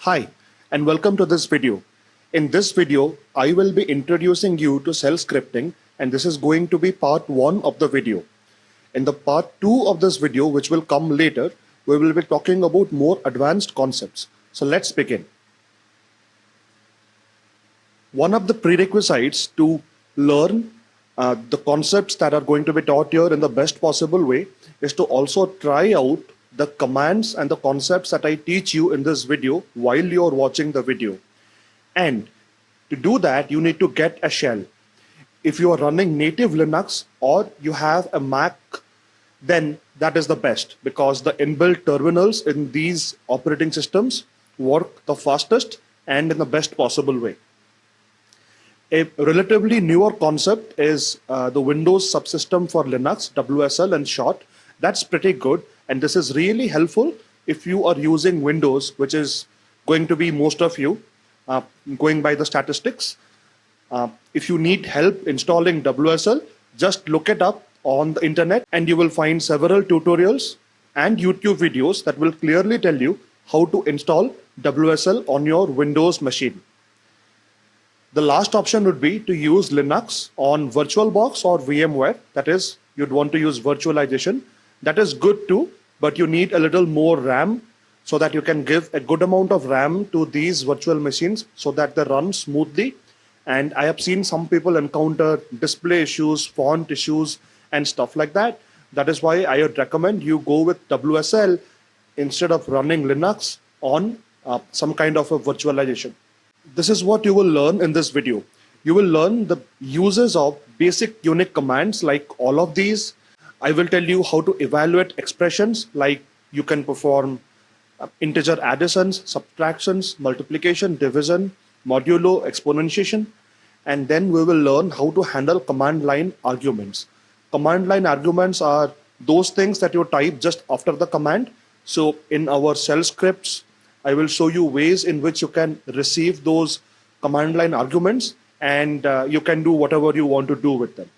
Hi, and welcome to this video. In this video, I will be introducing you to shell scripting, and this is going to be part 1 of the video. In the part 2 of this video, which will come later, we will be talking about more advanced concepts. So let's begin. One of the prerequisites to learn the concepts that are going to be taught here in the best possible way is to also try out the commands and the concepts that I teach you in this video while you're watching the video. And to do that, you need to get a shell. If you are running native Linux or you have a Mac, then that is the best because the inbuilt terminals in these operating systems work the fastest and in the best possible way. A relatively newer concept is the Windows subsystem for Linux, WSL in short. That's pretty good. And this is really helpful if you are using Windows, which is going to be most of you, going by the statistics. If you need help installing WSL, just look it up on the internet and you will find several tutorials and YouTube videos that will clearly tell you how to install WSL on your Windows machine. The last option would be to use Linux on VirtualBox or VMware. That is, you'd want to use virtualization. That is good too, but you need a little more RAM so that you can give a good amount of RAM to these virtual machines so that they run smoothly. And I have seen some people encounter display issues, font issues, and stuff like that. That is why I would recommend you go with WSL instead of running Linux on some kind of a virtualization. This is what you will learn in this video. You will learn the uses of basic Unix commands like all of these. I will tell you how to evaluate expressions like you can perform integer additions, subtractions, multiplication, division, modulo, exponentiation, and then we will learn how to handle command line arguments. Command line arguments are those things that you type just after the command. So in our shell scripts, I will show you ways in which you can receive those command line arguments and you can do whatever you want to do with them.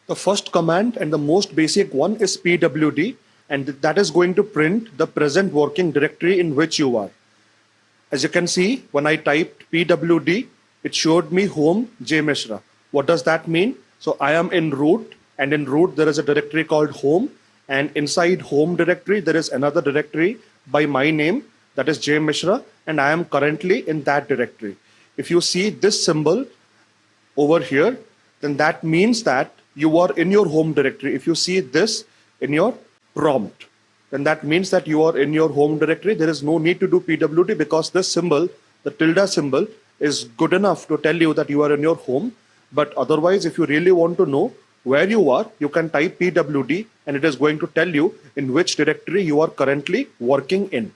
The first command and the most basic one is pwd, and that is going to print the present working directory in which you are. As you can see, when I typed pwd, it showed me home jmishra. What does that mean? So I am in root, and in root there is a directory called home, and inside home directory there is another directory by my name, that is jmishra, and I am currently in that directory. If you see this symbol over here, then that means that you are in your home directory. If you see this in your prompt, then that means that you are in your home directory. There is no need to do pwd because this symbol, the tilde symbol, is good enough to tell you that you are in your home. But otherwise, if you really want to know where you are, you can type pwd and it is going to tell you in which directory you are currently working in.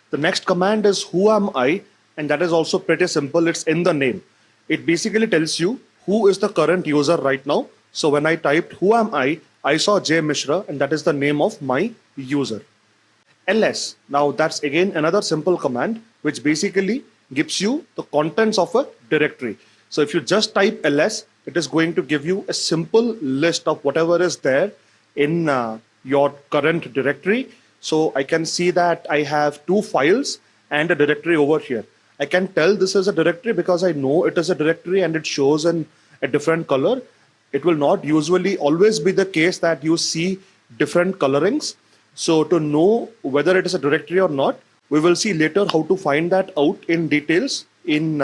The next command is who am I, and that is also pretty simple. It's in the name. It basically tells you who is the current user right now. So when I typed who am I saw J Mishra, and that is the name of my user. ls, now that's again another simple command which basically gives you the contents of a directory. So if you just type ls, it is going to give you a simple list of whatever is there in your current directory. So I can see that I have 2 files and a directory over here. I can tell this is a directory because I know it is a directory and it shows in a different color. It will not usually always be the case that you see different colorings. So to know whether it is a directory or not, we will see later how to find that out in details in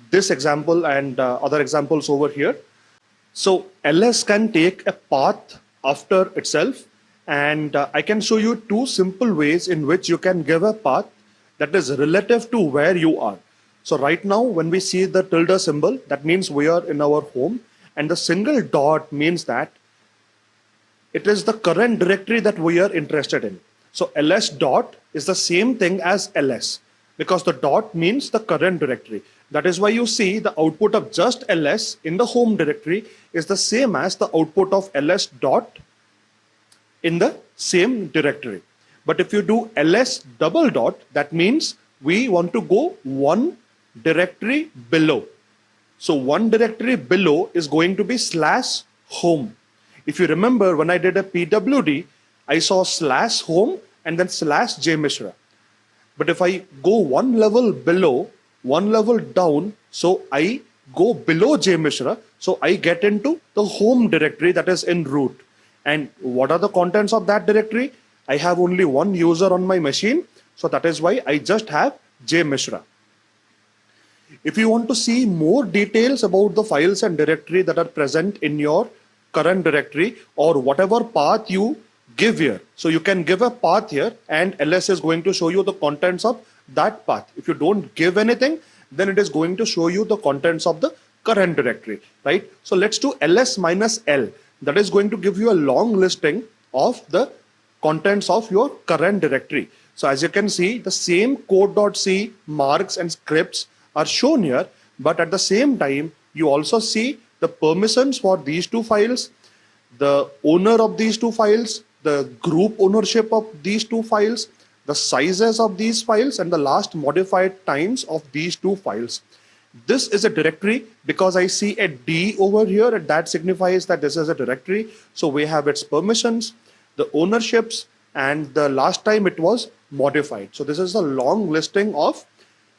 this example and other examples over here. So ls can take a path after itself, and I can show you 2 simple ways in which you can give a path that is relative to where you are. So right now when we see the tilde symbol, that means we are in our home, and the single dot means that it is the current directory that we are interested in. So ls dot is the same thing as ls because the dot means the current directory. That is why you see the output of just ls in the home directory is the same as the output of ls dot in the same directory. But if you do ls double dot, that means we want to go one directory below. So one directory below is going to be /home. If you remember, when I did a pwd, I saw /home and then /jmishra. But if I go one level below, one level down, so I go below J Mishra, so I get into the home directory that is in root. And what are the contents of that directory? I have only one user on my machine, so that is why I just have J Mishra. If you want to see more details about the files and directory that are present in your current directory or whatever path you give here, so you can give a path here and ls is going to show you the contents of that path. If you don't give anything, then it is going to show you the contents of the current directory, right? So let's do ls minus l. That is going to give you a long listing of the contents of your current directory. So as you can see, the same code.c marks and scripts are shown here, but at the same time, you also see the permissions for these two files, the owner of these two files, the group ownership of these two files, the sizes of these files, and the last modified times of these two files. This is a directory because I see a D over here, and that signifies that this is a directory. So we have its permissions, the ownerships, and the last time it was modified. So this is a long listing of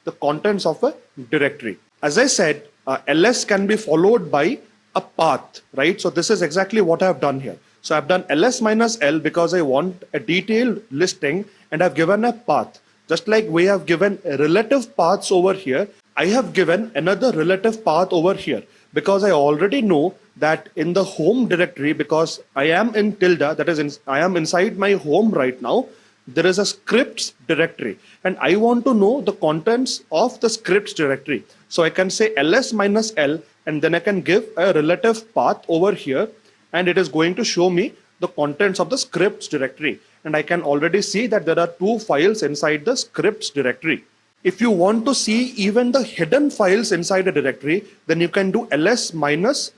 the contents of a directory. As I said, ls can be followed by a path, right? So this is exactly what I've done here. So I've done ls minus l because I want a detailed listing and I've given a path. Just like we have given relative paths over here, I have given another relative path over here because I already know that in the home directory, because I am in tilde, that is, I am inside my home right now, there is a scripts directory and I want to know the contents of the scripts directory. So I can say ls minus l and then I can give a relative path over here and it is going to show me the contents of the scripts directory. And I can already see that there are two files inside the scripts directory. If you want to see even the hidden files inside a directory, then you can do ls minus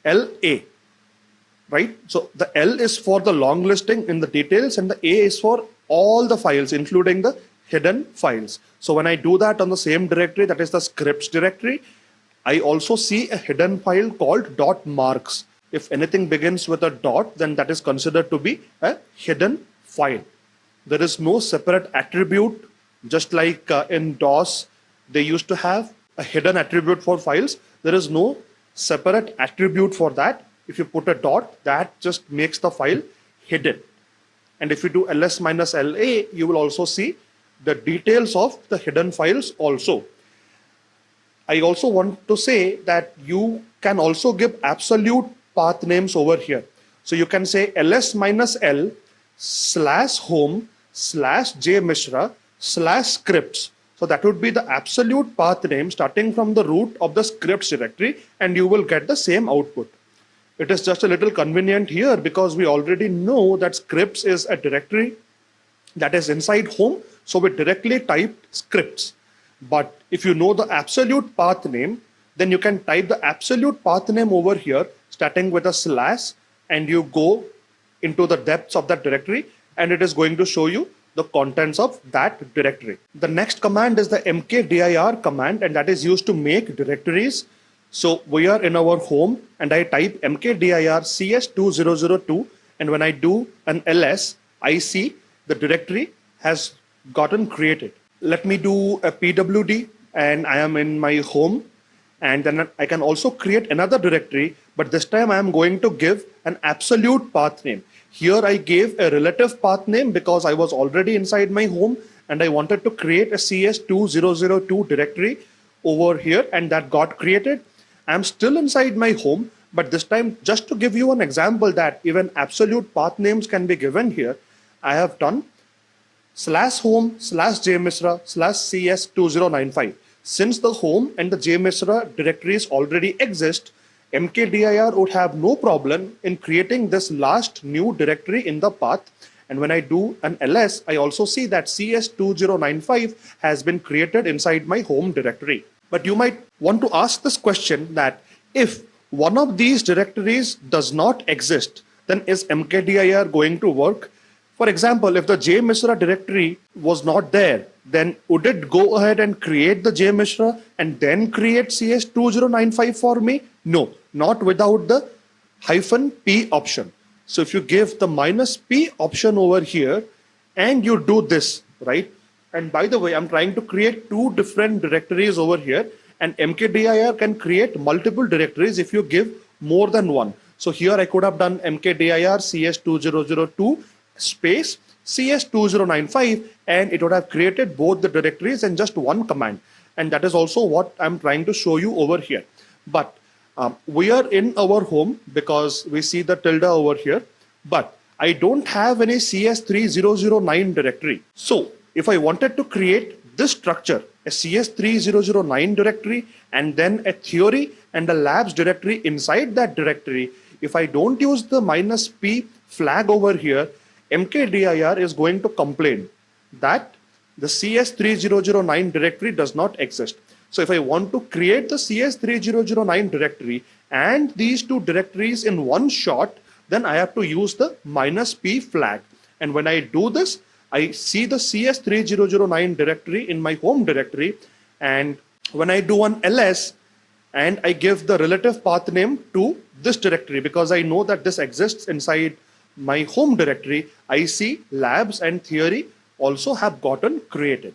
la. Right? So the L is for the long listing in the details and the A is for all the files, including the hidden files. So when I do that on the same directory, that is the scripts directory, I also see a hidden file called .marks. If anything begins with a dot, then that is considered to be a hidden file. There is no separate attribute, just like in DOS, they used to have a hidden attribute for files. There is no separate attribute for that. If you put a dot, that just makes the file hidden. And if you do ls minus la, you will also see the details of the hidden files also. I also want to say that you can also give absolute path names over here. So you can say ls minus l slash home slash j mishra slash scripts. So that would be the absolute path name starting from the root of the scripts directory, and you will get the same output. It is just a little convenient here because we already know that scripts is a directory that is inside home. So we directly typed scripts. But if you know the absolute path name, then you can type the absolute path name over here, starting with a slash, and you go into the depths of that directory, and it is going to show you the contents of that directory. The next command is the mkdir command, and that is used to make directories. So we are in our home and I type mkdir cs2002, and when I do an ls, I see the directory has gotten created. Let me do a pwd and I am in my home, and then I can also create another directory, but this time I am going to give an absolute path name. Here I gave a relative path name because I was already inside my home and I wanted to create a cs2002 directory over here, and that got created. I'm still inside my home, but this time, just to give you an example that even absolute path names can be given here, I have done slash home slash jmisra slash cs2095. Since the home and the jmisra directories already exist, mkdir would have no problem in creating this last new directory in the path. And when I do an ls, I also see that cs2095 has been created inside my home directory. But you might want to ask this question that if one of these directories does not exist, then is mkdir going to work? For example, if the jmisra directory was not there, then would it go ahead and create the jmisra and then create cs2095 for me? No, not without the -p option. So if you give the -p option over here and you do this, right? And by the way, I'm trying to create two different directories over here, and mkdir can create multiple directories if you give more than one. So here I could have done mkdir cs2002 space cs2095, and it would have created both the directories in just one command. And that is also what I'm trying to show you over here. But we are in our home because we see the tilde over here, but I don't have any CS3009 directory. So if I wanted to create this structure, a CS3009 directory, and then a theory and a labs directory inside that directory, if I don't use the -p flag over here, mkdir is going to complain that the CS3009 directory does not exist. So if I want to create the CS3009 directory and these two directories in one shot, then I have to use the -p flag. And when I do this, I see the CS3009 directory in my home directory. And when I do an ls and I give the relative path name to this directory, because I know that this exists inside my home directory, I see labs and theory also have gotten created.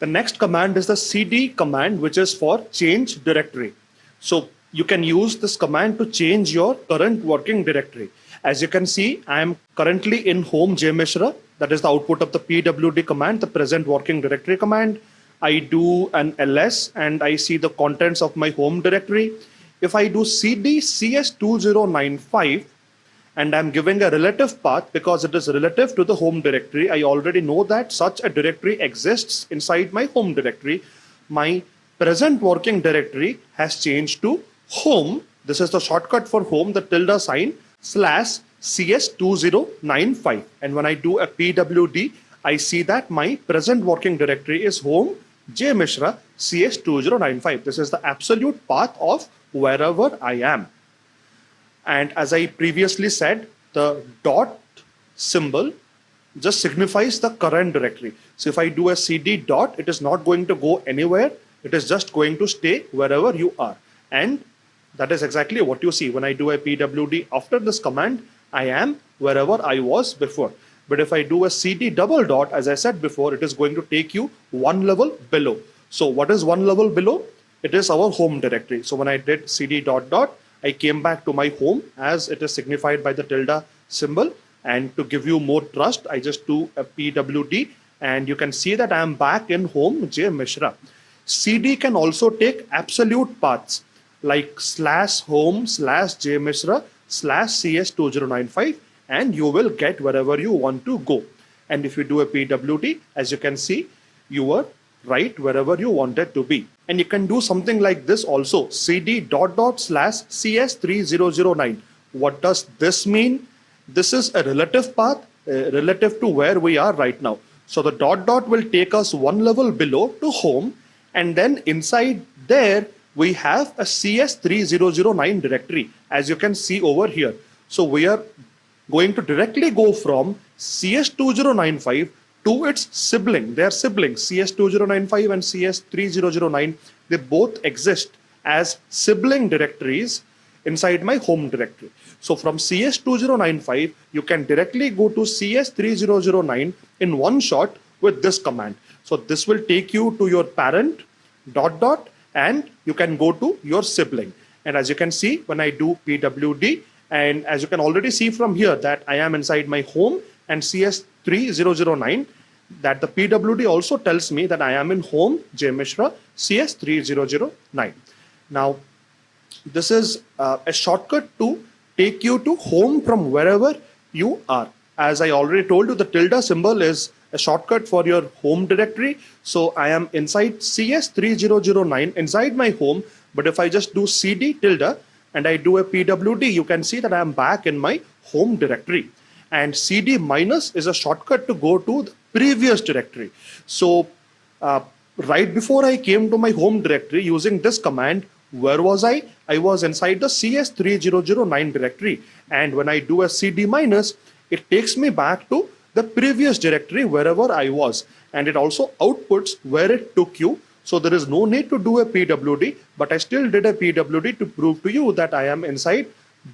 The next command is the cd command, which is for change directory. So you can use this command to change your current working directory. As you can see, I am currently in home jmishra. That is the output of the pwd command, the present working directory command. I do an ls and I see the contents of my home directory. If I do cd cs2095 and I'm giving a relative path because it is relative to the home directory, I already know that such a directory exists inside my home directory. My present working directory has changed to home. This is the shortcut for home, the tilde sign /cs2095. And when I do a pwd, I see that my present working directory is home jmishra cs2095. This is the absolute path of wherever I am. And as I previously said, the dot symbol just signifies the current directory. So if I do a cd dot, it is not going to go anywhere. It is just going to stay wherever you are. And that is exactly what you see. When I do a pwd after this command, I am wherever I was before. But if I do a cd double dot, as I said before, it is going to take you one level below. So what is one level below? It is our home directory. So when I did cd dot dot, I came back to my home as it is signified by the tilde symbol. And to give you more trust, I just do a pwd and you can see that I am back in home jmishra. cd can also take absolute paths like /home/jmishra/cs2095, and you will get wherever you want to go. And if you do a pwd, as you can see, you are right wherever you wanted to be. And you can do something like this also, cd /cs3009. What does this mean? This is a relative path relative to where we are right now. So the dot dot will take us one level below to home, and then inside there we have a cs3009 directory, as you can see over here. So we are going to directly go from cs2095 to its sibling. They are siblings, cs2095 and cs3009. They both exist as sibling directories inside my home directory. So from cs2095, you can directly go to cs3009 in one shot with this command. So this will take you to your parent dot dot, and you can go to your sibling. And as you can see, when I do pwd, and as you can already see from here that I am inside my home and cs3009, that the pwd also tells me that I am in home jmishra cs3009. Now, this is a shortcut to take you to home from wherever you are. As I already told you, the tilde symbol is a shortcut for your home directory. So I am inside cs3009 inside my home. But if I just do cd tilde and I do a pwd, you can see that I am back in my home directory. And cd minus is a shortcut to go to the previous directory. So right before I came to my home directory using this command, where was I? I was inside the cs3009 directory. And when I do a cd minus, it takes me back to the previous directory wherever I was. And it also outputs where it took you. So there is no need to do a pwd, but I still did a pwd to prove to you that I am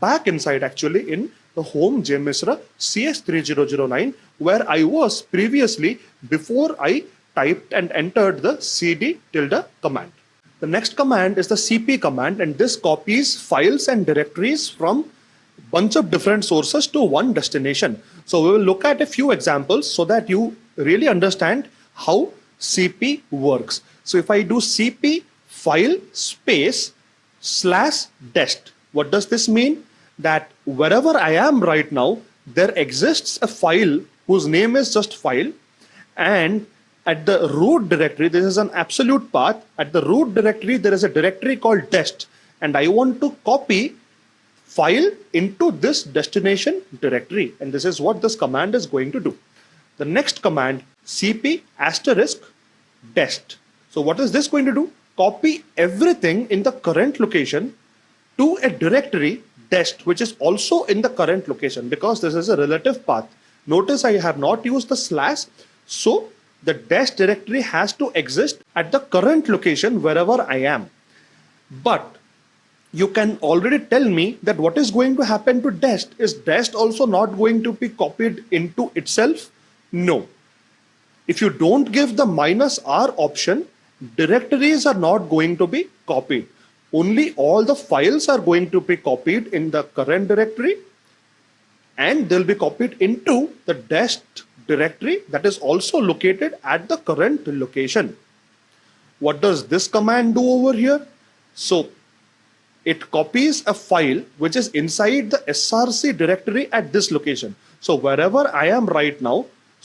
back inside actually in the home jmishra cs3009, where I was previously before I typed and entered the cd tilde command. The next command is the cp command, and this copies files and directories from bunch of different sources to one destination. So we will look at a few examples so that you really understand how cp works. So if I do cp file space / dest, what does this mean? That wherever I am right now, there exists a file whose name is just file, and at the root directory, this is an absolute path. At the root directory, there is a directory called dest, and I want to copy file into this destination directory, and this is what this command is going to do. The next command, cp * dest. So what is this going to do? Copy everything in the current location to a directory dest, which is also in the current location, because this is a relative path. Notice I have not used the slash, so the dest directory has to exist at the current location wherever I am. But you can already tell me that what is going to happen to dest. Is dest also not going to be copied into itself? No. If you don't give the -r option, directories are not going to be copied. Only all the files are going to be copied in the current directory, and they'll be copied into the dest directory that is also located at the current location. What does this command do over here? So it copies a file which is inside the src directory at this location. So wherever I am right now,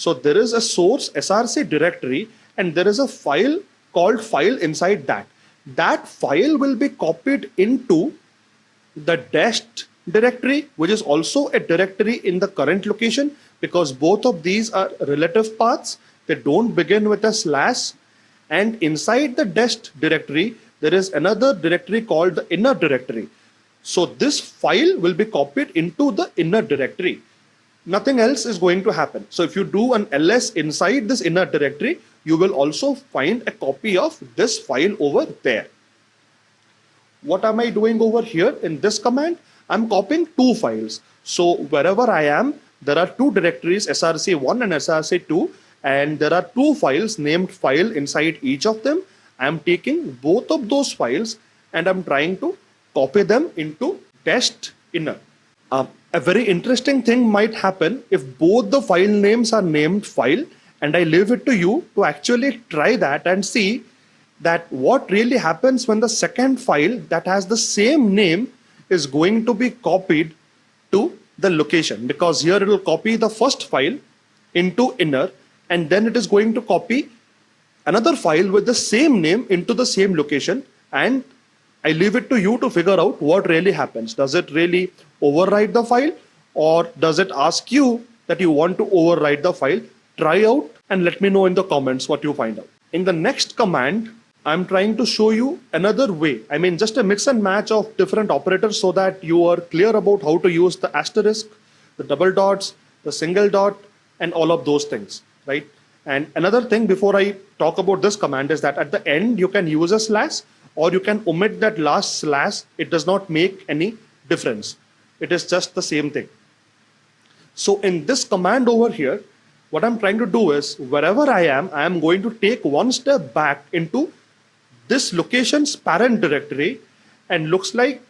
so there is a source src directory, and there is a file called file inside that. That file will be copied into the dest directory, which is also a directory in the current location, because both of these are relative paths. They don't begin with a slash. And inside the dest directory, there is another directory called the inner directory. So this file will be copied into the inner directory. Nothing else is going to happen. So if you do an ls inside this inner directory, you will also find a copy of this file over there. What am I doing over here in this command? I'm copying two files. So wherever I am, there are two directories, src1 and src2, and there are two files named file inside each of them. I'm taking both of those files and I'm trying to copy them into dest inner. A very interesting thing might happen if both the file names are named file, and I leave it to you to actually try that and see that what really happens when the second file that has the same name is going to be copied to the location, because here it will copy the first file into inner, and then it is going to copy another file with the same name into the same location, and I leave it to you to figure out what really happens. Does it really overwrite the file, or does it ask you that you want to overwrite the file? Try out and let me know in the comments what you find out. In the next command, I'm trying to show you another way. I mean, just a mix and match of different operators so that you are clear about how to use the asterisk, the double dots, the single dot, and all of those things, right? And another thing before I talk about this command is that at the end, you can use a slash, or you can omit that last slash. It does not make any difference. It is just the same thing. So in this command over here, what I'm trying to do is wherever I am going to take one step back into this location's parent directory, and looks like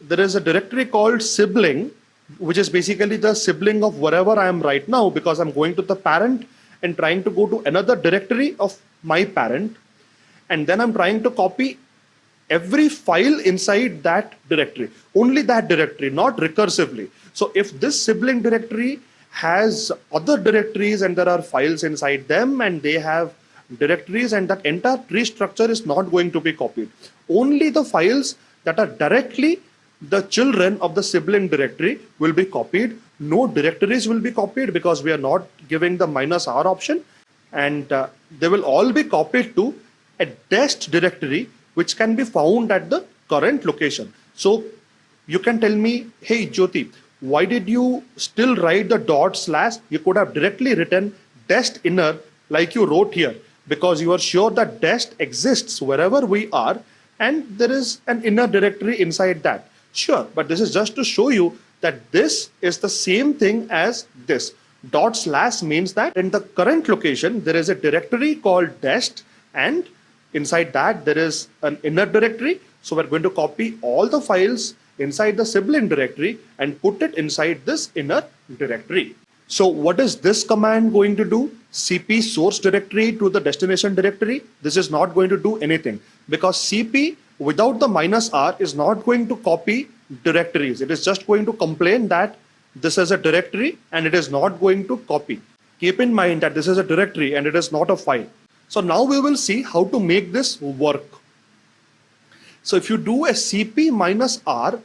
there is a directory called sibling, which is basically the sibling of wherever I am right now, because I'm going to the parent and trying to go to another directory of my parent. And then I'm trying to copy every file inside that directory, only that directory, not recursively. So if this sibling directory has other directories and there are files inside them and they have directories, and that entire tree structure is not going to be copied. Only the files that are directly the children of the sibling directory will be copied. No directories will be copied because we are not giving the -r option, and they will all be copied to a dest directory which can be found at the current location. So you can tell me, hey Jyoti, why did you still write the /? You could have directly written dest inner like you wrote here, because you are sure that dest exists wherever we are and there is an inner directory inside that. Sure, but this is just to show you that this is the same thing as this. Dot slash means that in the current location, there is a directory called dest, and inside that there is an inner directory. So we're going to copy all the files inside the sibling directory and put it inside this inner directory. So what is this command going to do? Cp source directory to the destination directory. This is not going to do anything because cp without the -r is not going to copy directories. It is just going to complain that this is a directory and it is not going to copy. Keep in mind that this is a directory and it is not a file. So now we will see how to make this work. So if you do a cp -r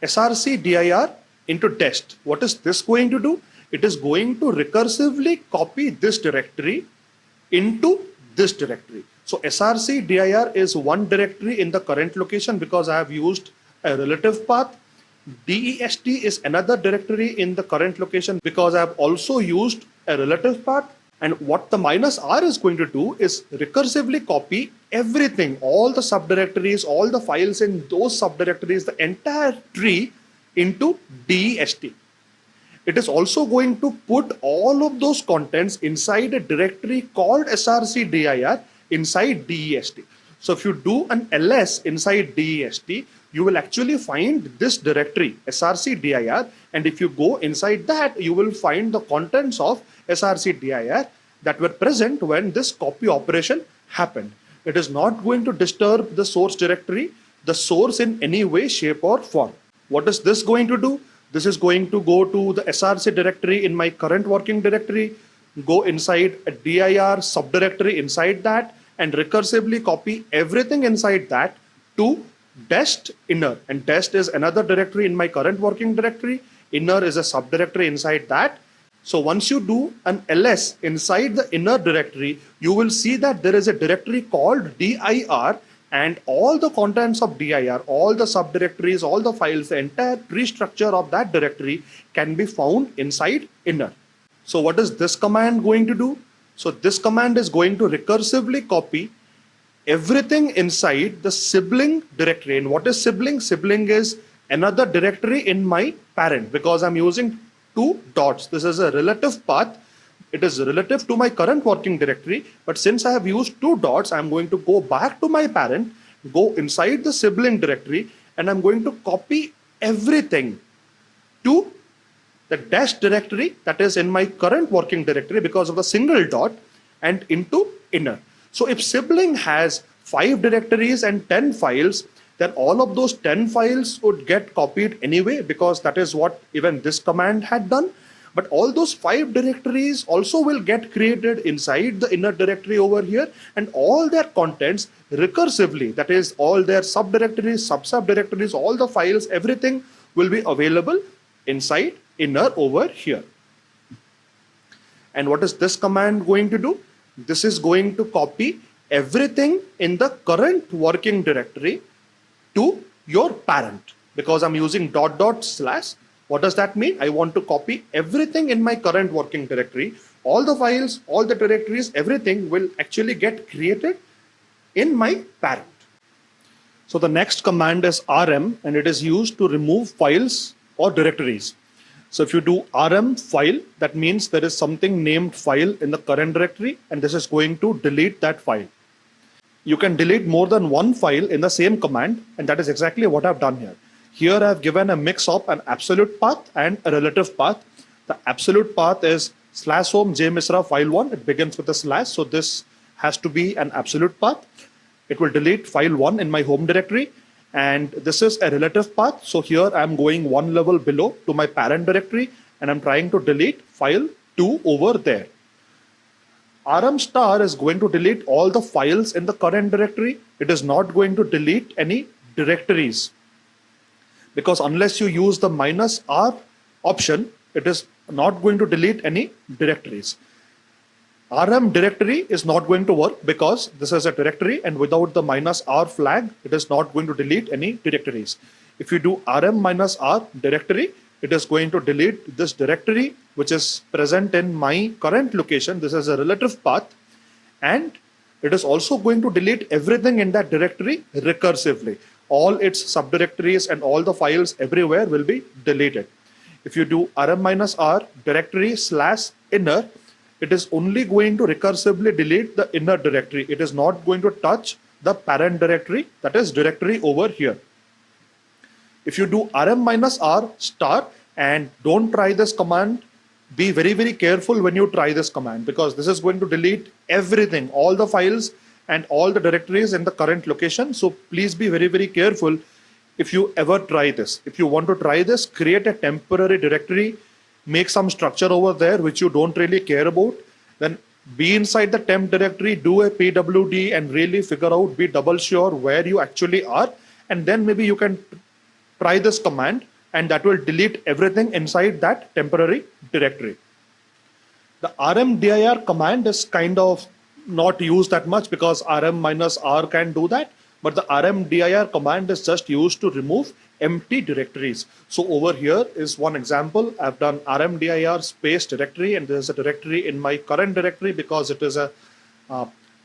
src dir into dest, what is this going to do? It is going to recursively copy this directory into this directory. So src dir is one directory in the current location because I have used a relative path. Dest is another directory in the current location because I have also used a relative path. And what the -r is going to do is recursively copy everything, all the subdirectories, all the files in those subdirectories, the entire tree into dest. It is also going to put all of those contents inside a directory called src dir inside dest. So if you do an ls inside dest, you will actually find this directory src dir, and if you go inside that, you will find the contents of src dir that were present when this copy operation happened. It is not going to disturb the source directory, the source in any way, shape or form. What is this going to do? This is going to go to the src directory in my current working directory, go inside a dir subdirectory inside that, and recursively copy everything inside that to dest inner. And dest is another directory in my current working directory. Inner is a subdirectory inside that. So once you do an ls inside the inner directory, you will see that there is a directory called dir, and all the contents of dir, all the subdirectories, all the files, the entire tree structure of that directory can be found inside inner. So what is this command going to do? So this command is going to recursively copy everything inside the sibling directory. And what is sibling? Sibling is another directory in my parent because I'm using two dots. This is a relative path. It is relative to my current working directory, but since I have used two dots, I'm going to go back to my parent, go inside the sibling directory, and I'm going to copy everything to the dest directory that is in my current working directory because of the single dot and into inner. So if sibling has 5 directories and 10 files, then all of those 10 files would get copied anyway because that is what even this command had done. But all those 5 directories also will get created inside the inner directory over here, and all their contents recursively, that is all their subdirectories, sub-subdirectories, all the files, everything will be available inside inner over here. And what is this command going to do? This is going to copy everything in the current working directory to your parent because I'm using dot dot slash. What does that mean? I want to copy everything in my current working directory. All the files, all the directories, everything will actually get created in my parent. So the next command is rm, and it is used to remove files or directories. So if you do rm file, that means there is something named file in the current directory, and this is going to delete that file. You can delete more than one file in the same command, and that is exactly what I've done here. Here I've given a mix of an absolute path and a relative path. The absolute path is /home jmisra file1. It begins with a slash, so this has to be an absolute path. It will delete file1 in my home directory, and this is a relative path. So here I'm going one level below to my parent directory, and I'm trying to delete file2 over there. rm star is going to delete all the files in the current directory. It is not going to delete any directories, because unless you use the -r option, it is not going to delete any directories. rm directory is not going to work because this is a directory, and without the -r flag, it is not going to delete any directories. If you do rm -r directory, it is going to delete this directory which is present in my current location. This is a relative path, and it is also going to delete everything in that directory recursively. All its subdirectories and all the files everywhere will be deleted. If you do rm minus r directory slash inner, it is only going to recursively delete the inner directory. It is not going to touch the parent directory, that is directory over here. If you do rm minus r star, and don't try this command, be very, very careful when you try this command, because this is going to delete everything, all the files and all the directories in the current location. So please be very, very careful if you ever try this. If you want to try this, create a temporary directory, make some structure over there which you don't really care about, then be inside the temp directory, do a pwd and really figure out, be double sure where you actually are, and then maybe you can try this command, and that will delete everything inside that temporary directory. The rmdir command is kind of not used that much because rm minus r can do that, but the rmdir command is just used to remove empty directories. So over here is one example. I've done rmdir space directory, and there's a directory in my current directory because it is a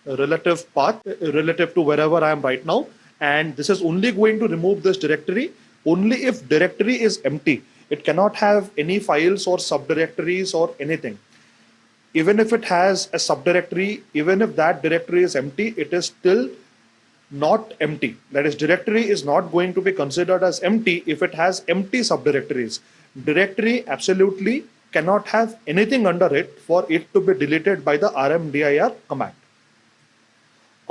relative path relative to wherever I am right now. And this is only going to remove this directory only if directory is empty. It cannot have any files or subdirectories or anything. Even if it has a subdirectory, even if that directory is empty, it is still not empty. That is, directory is not going to be considered as empty if it has empty subdirectories. Directory absolutely cannot have anything under it for it to be deleted by the rmdir command.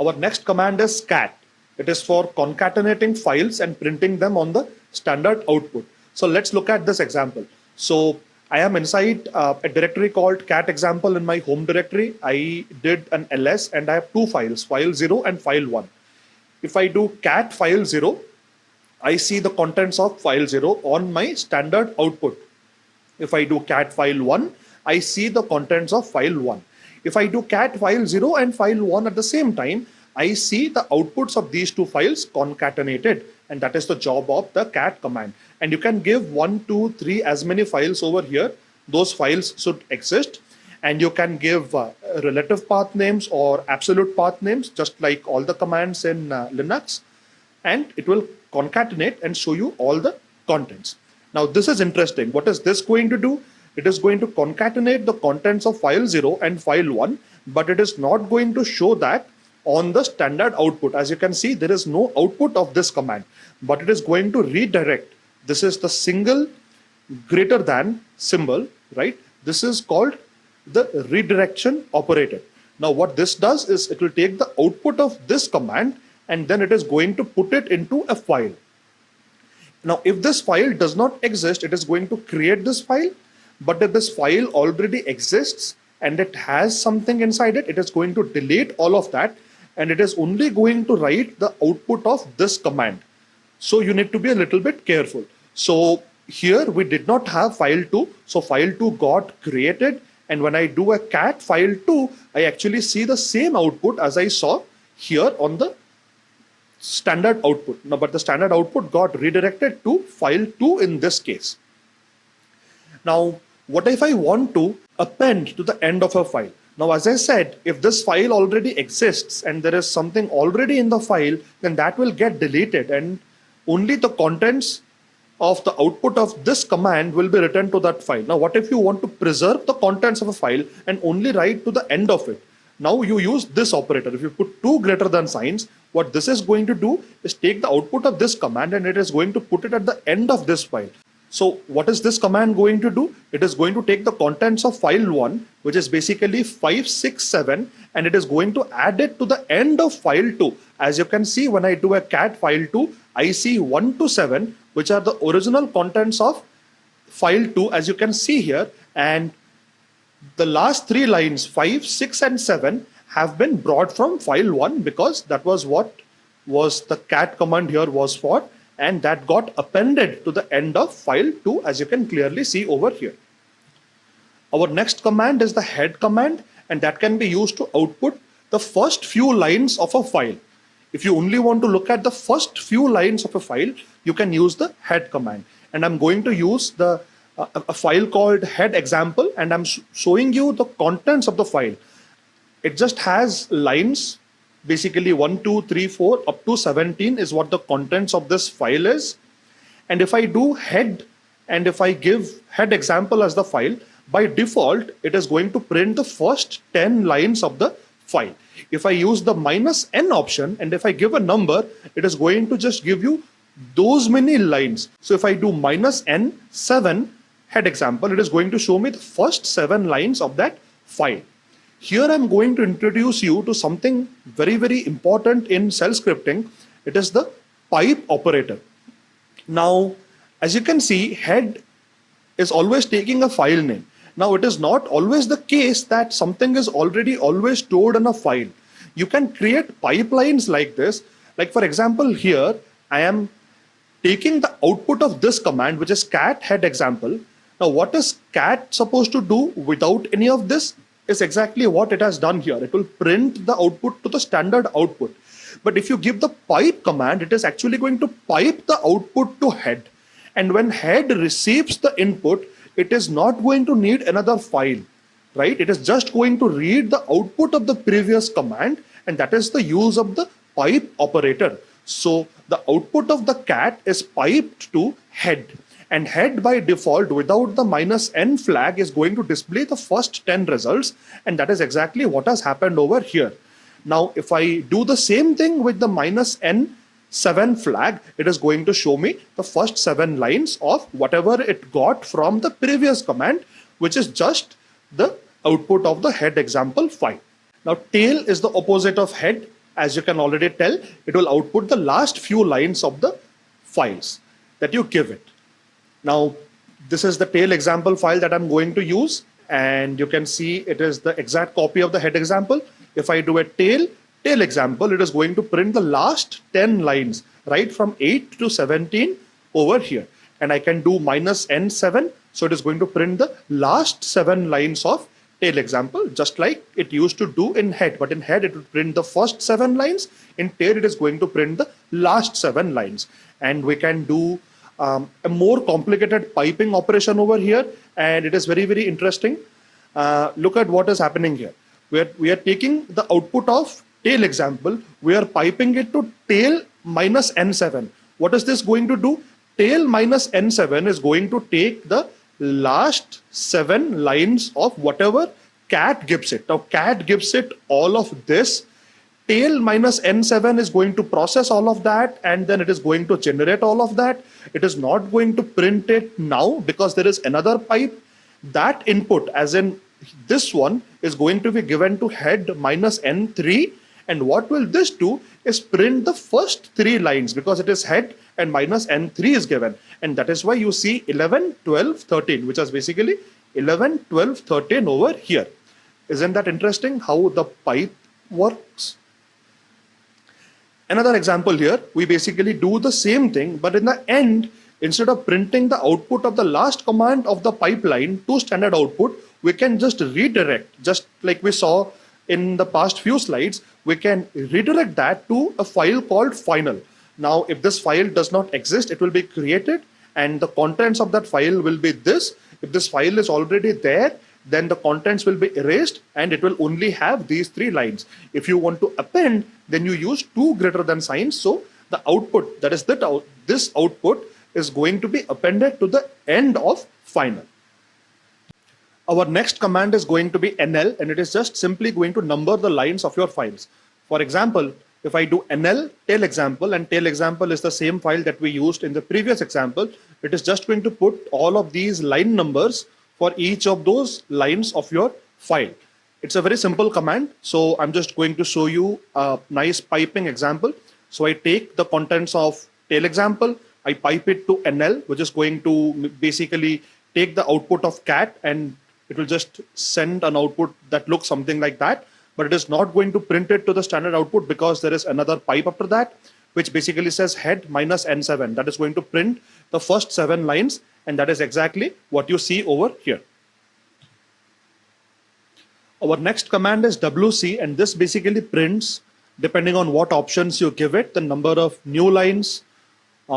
Our next command is cat. It is for concatenating files and printing them on the standard output. So let's look at this example. So I am inside a directory called cat example in my home directory. I did an ls and I have two files, file 0 and file 1. If I do cat file 0, I see the contents of file 0 on my standard output. If I do cat file 1, I see the contents of file 1. If I do cat file 0 and file 1 at the same time, I see the outputs of these two files concatenated, and that is the job of the cat command. And you can give 1, 2, 3 as many files over here. Those files should exist, and you can give relative path names or absolute path names, just like all the commands in Linux, and it will concatenate and show you all the contents. Now this is interesting. What is this going to do? It is going to concatenate the contents of file 0 and file 1, but it is not going to show that on the standard output. As you can see, there is no output of this command, but it is going to redirect. This is the single greater than symbol, right? This is called the redirection operator. Now what this does is it will take the output of this command and then it is going to put it into a file. Now if this file does not exist, it is going to create this file, but if this file already exists and it has something inside it, it is going to delete all of that, and it is only going to write the output of this command. So you need to be a little bit careful. So here we did not have file 2. So file 2 got created, and when I do a cat file 2, I actually see the same output as I saw here on the standard output. Now, but the standard output got redirected to file 2 in this case. Now, what if I want to append to the end of a file? Now, as I said, if this file already exists and there is something already in the file, then that will get deleted, and only the contents of the output of this command will be written to that file. Now, what if you want to preserve the contents of a file and only write to the end of it? Now you use this operator. If you put two greater than signs, what this is going to do is take the output of this command and it is going to put it at the end of this file. So what is this command going to do? It is going to take the contents of file 1, which is basically 5, 6, 7, and it is going to add it to the end of file 2. As you can see, when I do a cat file 2, I see 1 to 7, which are the original contents of file 2, as you can see here. And the last three lines, 5, 6, and 7, have been brought from file 1 because that was what was the cat command here was for. And that got appended to the end of file 2, as you can clearly see over here. Our next command is the head command, and that can be used to output the first few lines of a file. If you only want to look at the first few lines of a file, you can use the head command. And I'm going to use a file called head example, and I'm showing you the contents of the file. It just has lines. Basically 1, 2, 3, 4 up to 17 is what the contents of this file is. And if I do head And if I give head example as the file, by default, it is going to print the first 10 lines of the file. If I use the -n option and if I give a number, it is going to just give you those many lines. So if I do -n7 head example, it is going to show me the first 7 lines of that file. Here I'm going to introduce you to something very, very important in shell scripting. It is the pipe operator. Now, as you can see, head is always taking a file name. Now, it is not always the case that something is already always stored in a file. You can create pipelines like this. Like for example, here I am taking the output of this command, which is cat head example. Now, what is cat supposed to do without any of this is exactly what it has done here. It will print the output to the standard output. But if you give the pipe command, it is actually going to pipe the output to head. And when head receives the input, it is not going to need another file, right? It is just going to read the output of the previous command, and that is the use of the pipe operator. So the output of the cat is piped to head, and head by default without the -n flag is going to display the first 10 results, and that is exactly what has happened over here. Now, if I do the same thing with the -n7 flag, it is going to show me the first 7 lines of whatever it got from the previous command, which is just the output of the head example file. Now, tail is the opposite of head. As you can already tell, it will output the last few lines of the files that you give it. Now, this is the tail example file that I'm going to use, and you can see it is the exact copy of the head example. If I do a tail example, it is going to print the last 10 lines, right from 8 to 17 over here. And I can do -n7, so it is going to print the last 7 lines of tail example, just like it used to do in head. But in head, it will print the first 7 lines. In tail, it is going to print the last 7 lines. And we can do a more complicated piping operation over here, and it is very, very interesting. Look at what is happening here. We are taking the output of tail example, we are piping it to tail -n7. What is this going to do? Tail -n7 is going to take the last 7 lines of whatever cat gives it. Now, cat gives it all of this. Tail -n7 is going to process all of that, and then it is going to generate all of that. It is not going to print it now because there is another pipe. That input, as in this one, is going to be given to head -n3. And what will this do is print the first 3 lines because it is head and -n3 is given. And that is why you see 11, 12, 13, which is basically 11, 12, 13 over here. Isn't that interesting how the pipe works? Another example here, we basically do the same thing, but in the end, instead of printing the output of the last command of the pipeline to standard output, we can just redirect, just like we saw in the past few slides, we can redirect that to a file called final. Now, if this file does not exist, it will be created and the contents of that file will be this. If this file is already there, then the contents will be erased and it will only have these 3 lines. If you want to append, then you use 2 greater than signs. So the output, that is this output, is going to be appended to the end of final. Our next command is going to be NL, and it is just simply going to number the lines of your files. For example, if I do NL tail example, and tail example is the same file that we used in the previous example, it is just going to put all of these line numbers for each of those lines of your file. It's a very simple command. So I'm just going to show you a nice piping example. So I take the contents of tail example, I pipe it to NL, which is going to basically take the output of cat, and it will just send an output that looks something like that, but it is not going to print it to the standard output because there is another pipe after that, which basically says head -n7. That is going to print the first 7 lines, and that is exactly what you see over here. Our next command is WC, and this basically prints, depending on what options you give it, the number of new lines,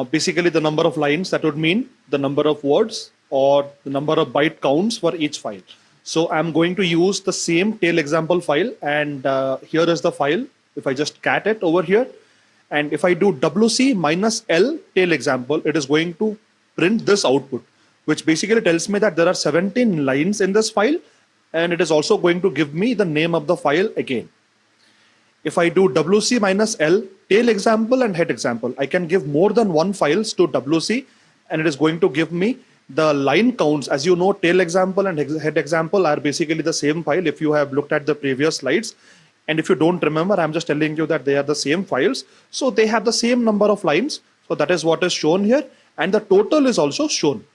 basically the number of lines, that would mean the number of words, or the number of byte counts for each file. So I'm going to use the same tail example file, and here is the file. If I just cat it over here, and if I do WC -L tail example, it is going to print this output, which basically tells me that there are 17 lines in this file, and it is also going to give me the name of the file again. If I do WC minus L, tail example and head example, I can give more than one files to WC, and it is going to give me the line counts. As you know, tail example and head example are basically the same file if you have looked at the previous slides. And if you don't remember, I'm just telling you that they are the same files. So they have the same number of lines. So that is what is shown here. And the total is also shown.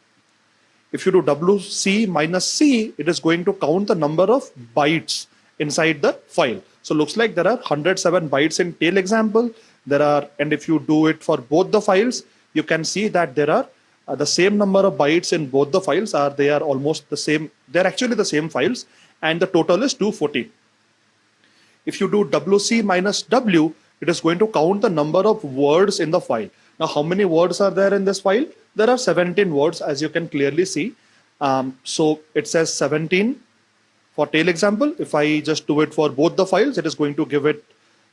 If you do WC minus C, it is going to count the number of bytes inside the file. So looks like there are 107 bytes in tail example. And if you do it for both the files, you can see that there are the same number of bytes in both the files. They are almost the same. They're actually the same files, and the total is 240. If you do WC minus W, it is going to count the number of words in the file. Now, how many words are there in this file? There are 17 words, as you can clearly see. So it says 17 for tail example. If I just do it for both the files, it is going to give it.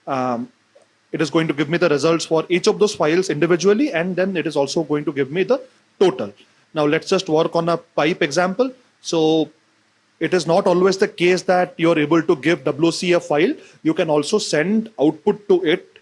It is going to give me the results for each of those files individually, and then it is also going to give me the total. Now let's just work on a pipe example. So it is not always the case that you're able to give WC a file. You can also send output to it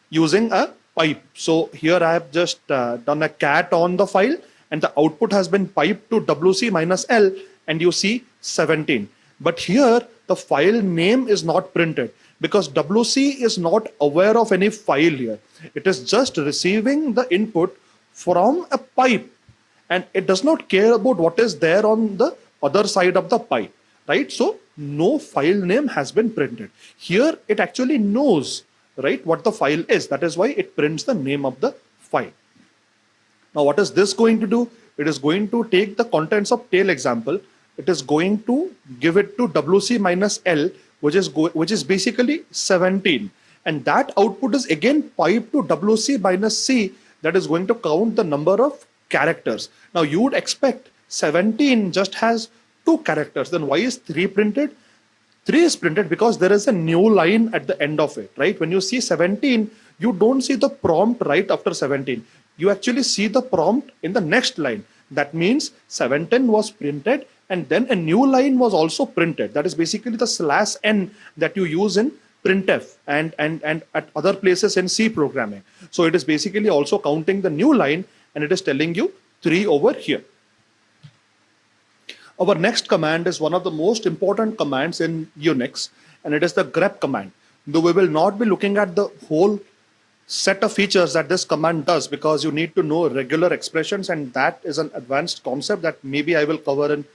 using a pipe. So here I have just done a cat on the file, and the output has been piped to WC minus L, and you see 17. But here the file name is not printed because WC is not aware of any file here. It is just receiving the input from a pipe, and it does not care about what is there on the other side of the pipe, right? So no file name has been printed. Here it actually knows, right, what the file is. That is why it prints the name of the file. Now what is this going to do? It is going to take the contents of tail example. It is going to give it to WC minus L, which is basically 17. And that output is again piped to WC minus C, that is going to count the number of characters. Now you would expect 17 just has 2 characters. Then why is 3 printed? 3 is printed because there is a new line at the end of it, right? When you see 17, you don't see the prompt right after 17. You actually see the prompt in the next line. That means 17 was printed, and then a new line was also printed. That is basically the /n that you use in printf and at other places in C programming. So it is basically also counting the new line, and it is telling you 3 over here. Our next command is one of the most important commands in Unix, and it is the grep command. Though we will not be looking at the whole set of features that this command does, because you need to know regular expressions, and that is an advanced concept that maybe I will cover in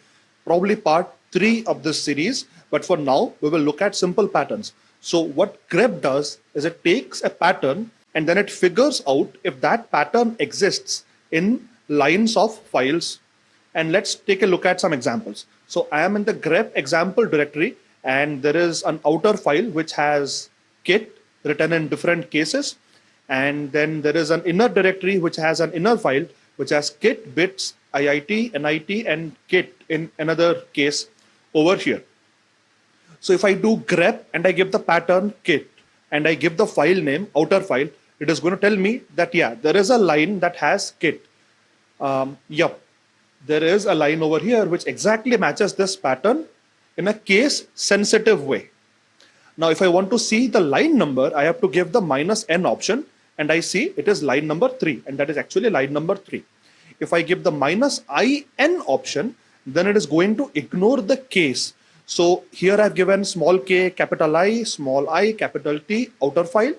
probably part 3 of this series. But for now, we will look at simple patterns. So what grep does is it takes a pattern and then it figures out if that pattern exists in lines of files. And let's take a look at some examples. So I am in the grep example directory, and there is an outer file which has kit written in different cases. And then there is an inner directory which has an inner file which has kit, bits, IIT, NIT, and kit in another case over here. So if I do grep and I give the pattern kit and I give the file name outer file, it is going to tell me that, yeah, there is a line that has kit. Yep, there is a line over here which exactly matches this pattern in a case sensitive way. Now, if I want to see the line number, I have to give the -n option, and I see it is line number 3, and that is actually line number 3. If I give the -in option, then it is going to ignore the case. So here I've given small k, capital I, small I, capital T, outer file.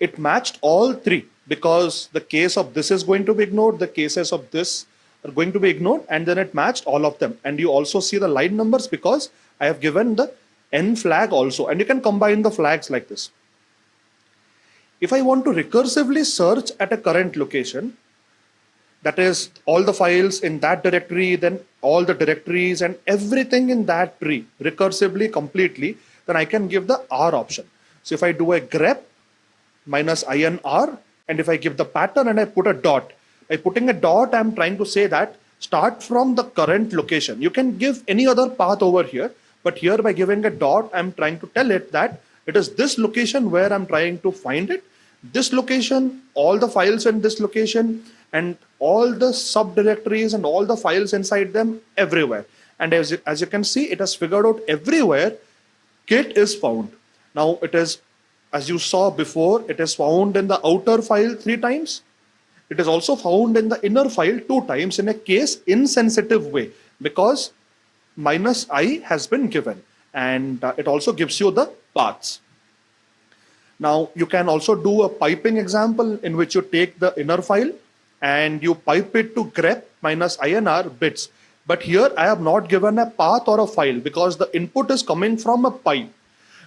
It matched all 3 because the case of this is going to be ignored, the cases of this are going to be ignored, and then it matched all of them. And you also see the line numbers because I have given the n flag also, and you can combine the flags like this. If I want to recursively search at a current location, that is all the files in that directory, then all the directories and everything in that tree recursively, completely, then I can give the R option. So if I do a grep -inr, and if I give the pattern and I put a dot, by putting a dot, I'm trying to say that start from the current location. You can give any other path over here, but here by giving a dot, I'm trying to tell it that it is this location where I'm trying to find it, this location, all the files in this location, and all the subdirectories and all the files inside them everywhere. And as you can see, it has figured out everywhere Git is found. Now it is, as you saw before, it is found in the outer file 3 times. It is also found in the inner file 2 times in a case insensitive way, because -i has been given, and it also gives you the paths. Now you can also do a piping example in which you take the inner file and you pipe it to grep -inr bits. But here I have not given a path or a file because the input is coming from a pipe.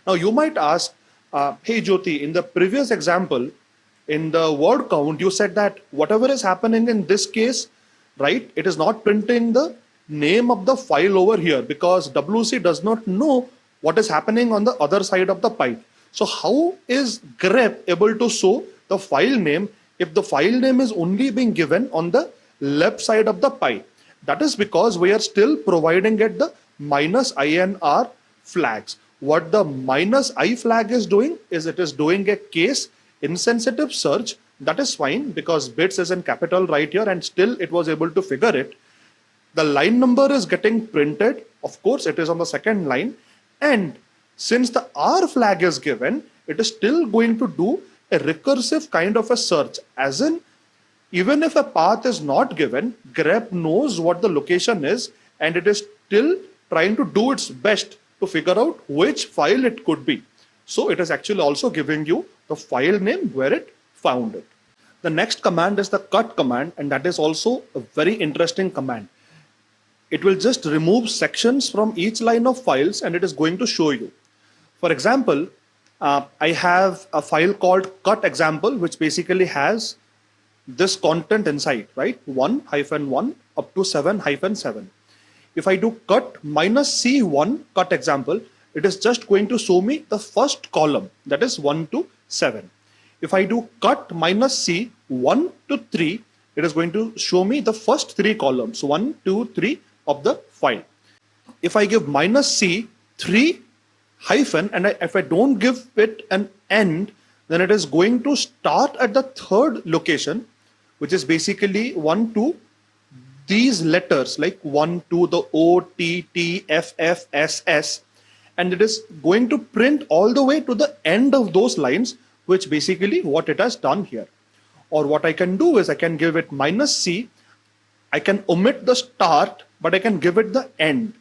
Now you might ask, hey Jyoti, in the previous example, in the word count, you said that whatever is happening in this case, right, it is not printing the name of the file over here because WC does not know what is happening on the other side of the pipe. So how is grep able to show the file name if the file name is only being given on the left side of the pipe? That is because we are still providing it the -inr flags. What the -i flag is doing is it is doing a case insensitive search. That is fine because bits is in capital right here and still it was able to figure it. The line number is getting printed. Of course, it is on the second line. And since the R flag is given, it is still going to do a recursive kind of a search, as in, even if a path is not given, grep knows what the location is and it is still trying to do its best to figure out which file it could be. So it is actually also giving you the file name where it found it. The next command is the cut command, and that is also a very interesting command. It will just remove sections from each line of files and it is going to show you. For example, I have a file called cut example, which basically has this content inside, right? 1-1 up to 7-7. If I do cut -c1 cut example, it is just going to show me the first column, that is 1 to 7. If I do cut -c 1 to 3, it is going to show me the first 3 columns, 1, 2, 3 of the file. If I give -c 3 hyphen and if I don't give it an end, then it is going to start at the third location, which is basically 1 to these letters like 1 to the O, T, T, F, F, S, S, and it is going to print all the way to the end of those lines, which basically what it has done here. Or what I can do is I can give it -c, I can omit the start, but I can give it the end.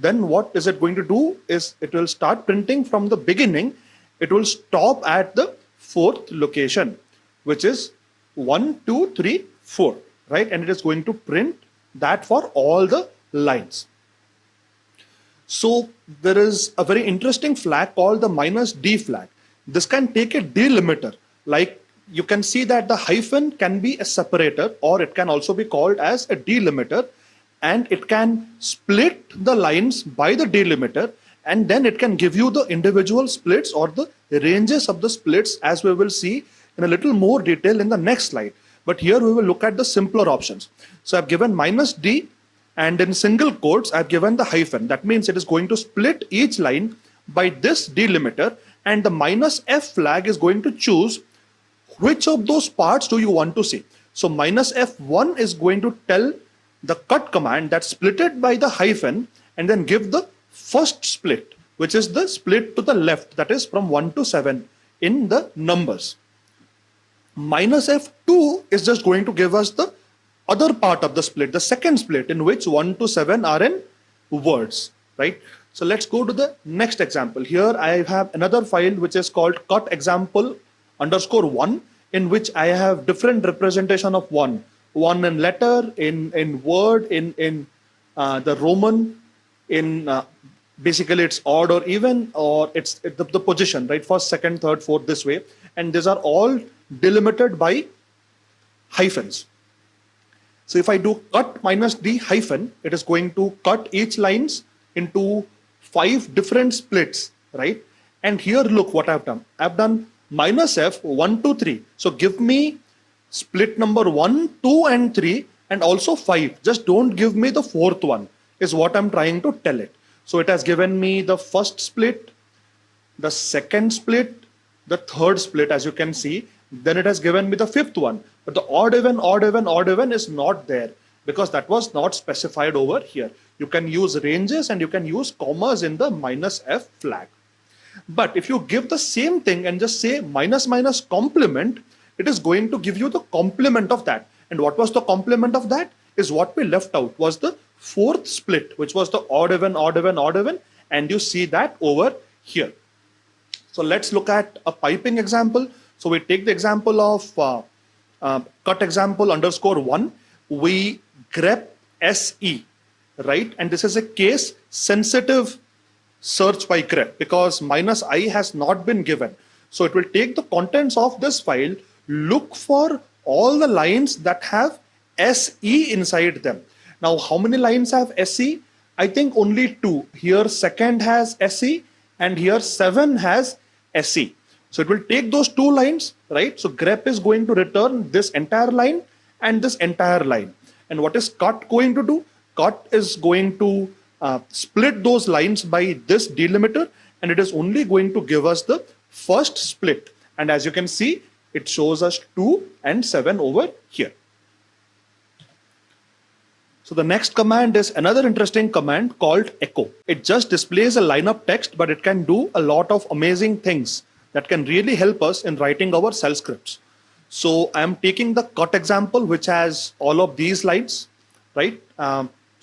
Then what is it going to do is it will start printing from the beginning. It will stop at the 4th location, which is 1, 2, 3, 4, right? And it is going to print that for all the lines. So there is a very interesting flag called the -d flag. This can take a delimiter. Like you can see that the hyphen can be a separator, or it can also be called as a delimiter, and it can split the lines by the delimiter, and then it can give you the individual splits or the ranges of the splits, as we will see in a little more detail in the next slide. But here we will look at the simpler options. So I've given -d, and in single quotes I've given the hyphen. That means it is going to split each line by this delimiter, and the -f flag is going to choose which of those parts do you want to see. So -f1 is going to tell the cut command that split it by the hyphen and then give the first split, which is the split to the left, that is from 1 to 7 in the numbers. -f2 is just going to give us the other part of the split, the second split, in which 1 to 7 are in words, right? So let's go to the next example. Here I have another file which is called cut example _1, in which I have different representation of 1 in letter, in word, in the Roman, in basically it's odd or even, or it's the position, right? First, second, third, fourth, this way. And these are all delimited by hyphens. So if I do cut -d hyphen, it is going to cut each lines into 5 different splits, right? And here, look what I've done. I've done -f 1, 2, 3. So give me split number 1, 2, and 3, and also 5. Just don't give me the 4th one, is what I'm trying to tell it. So it has given me the first split, the second split, the third split, as you can see, Then it has given me the fifth one. But the odd even, odd even, odd even is not there because that was not specified over here. You can use ranges and you can use commas in the -f flag. But if you give the same thing and just say minus minus complement, it is going to give you the complement of that. And what was the complement of that? Is what we left out was the fourth split, which was the odd even, odd even, odd even. And you see that over here. So let's look at a piping example. So we take the example of cut example _1. We grep SE, right? And this is a case sensitive search by grep because -i has not been given. So it will take the contents of this file, look for all the lines that have SE inside them. Now, how many lines have SE? I think only two. Here second has SE and here 7 has SE. So it will take those two lines, right? So grep is going to return this entire line and this entire line. And what is cut going to do? Cut is going to split those lines by this delimiter, and it is only going to give us the first split. And as you can see, it shows us 2 and 7 over here. So the next command is another interesting command called echo. It just displays a line of text, but it can do a lot of amazing things that can really help us in writing our shell scripts. So I'm taking the cut example, which has all of these lines, right?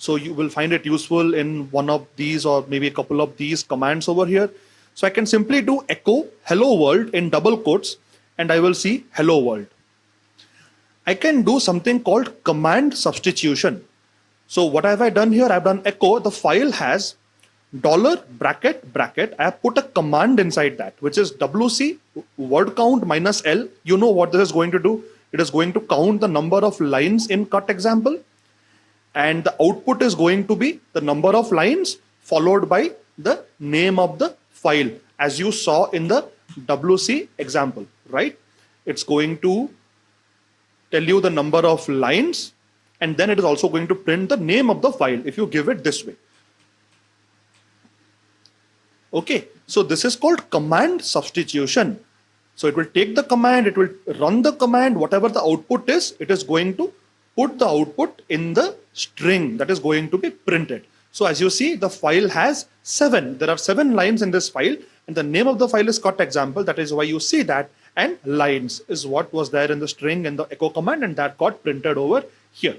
So you will find it useful in one of these or maybe a couple of these commands over here. So I can simply do echo hello world in double quotes and I will see hello world. I can do something called command substitution. So what have I done here? I've done echo. The file has $bracket bracket. I have put a command inside that, which is wc word count -l. You know what this is going to do? It is going to count the number of lines in cut example. And the output is going to be the number of lines followed by the name of the file, as you saw in the WC example, right? It's going to tell you the number of lines, and then it is also going to print the name of the file if you give it this way. Okay, so this is called command substitution. So it will take the command, it will run the command, whatever the output is, it is going to put the output in the string that is going to be printed. So as you see, the file has 7. There are 7 lines in this file, and the name of the file is cut example. That is why you see that. And lines is what was there in the string in the echo command, and that got printed over here.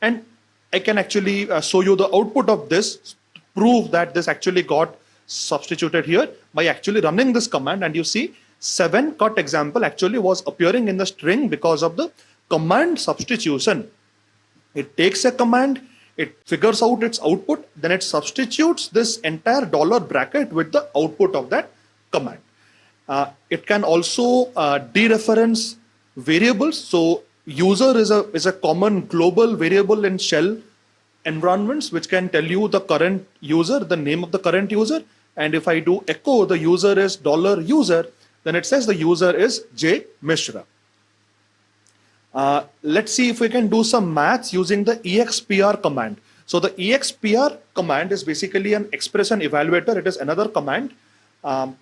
And I can actually show you the output of this to prove that this actually got substituted here by actually running this command. And you see 7 cut example actually was appearing in the string because of the command substitution. It takes a command, it figures out its output, then it substitutes this entire $bracket with the output of that command. It can also dereference variables. So user is a common global variable in shell environments, which can tell you the current user, the name of the current user. And if I do echo, the user is $user, then it says the user is J Mishra. Let's see if we can do some maths using the expr command. So the expr command is basically an expression evaluator. It is another command.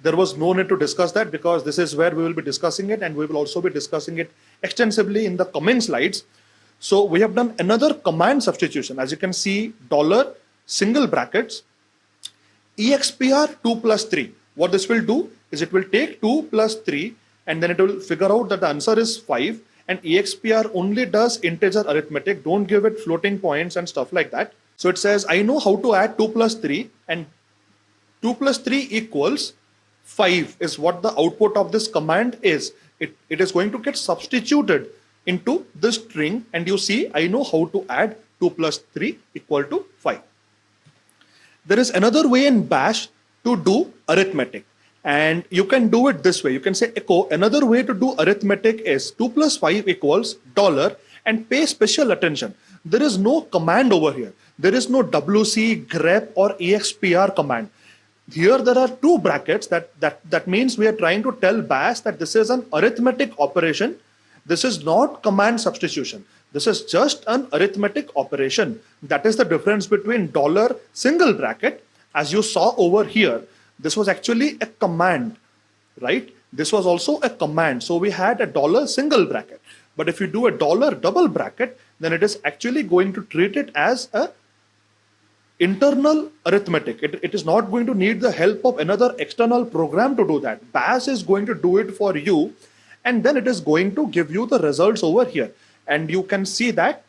There was no need to discuss that because this is where we will be discussing it, and we will also be discussing it extensively in the coming slides. So we have done another command substitution. As you can see, $ single brackets, expr 2 plus 3. What this will do is it will take 2 plus 3 and then it will figure out that the answer is 5. And expr only does integer arithmetic. Don't give it floating points and stuff like that. So it says, I know how to add 2 plus 3, and 2 plus 3 equals 5 is what the output of this command is. It is going to get substituted into this string, and you see, I know how to add 2 plus 3 equal to 5. There is another way in bash to do arithmetic. And you can do it this way. You can say echo. Another way to do arithmetic is 2 plus 5 equals $, and pay special attention. There is no command over here. There is no wc, grep or expr command. Here there are 2 brackets. That means we are trying to tell bash that this is an arithmetic operation. This is not command substitution. This is just an arithmetic operation. That is the difference between $ single bracket, as you saw over here. This was actually a command, right? This was also a command. So we had a dollar single bracket. But if you do a dollar double bracket, then it is actually going to treat it as a internal arithmetic. It is not going to need the help of another external program to do that. Bash is going to do it for you, and then it is going to give you the results over here. And you can see that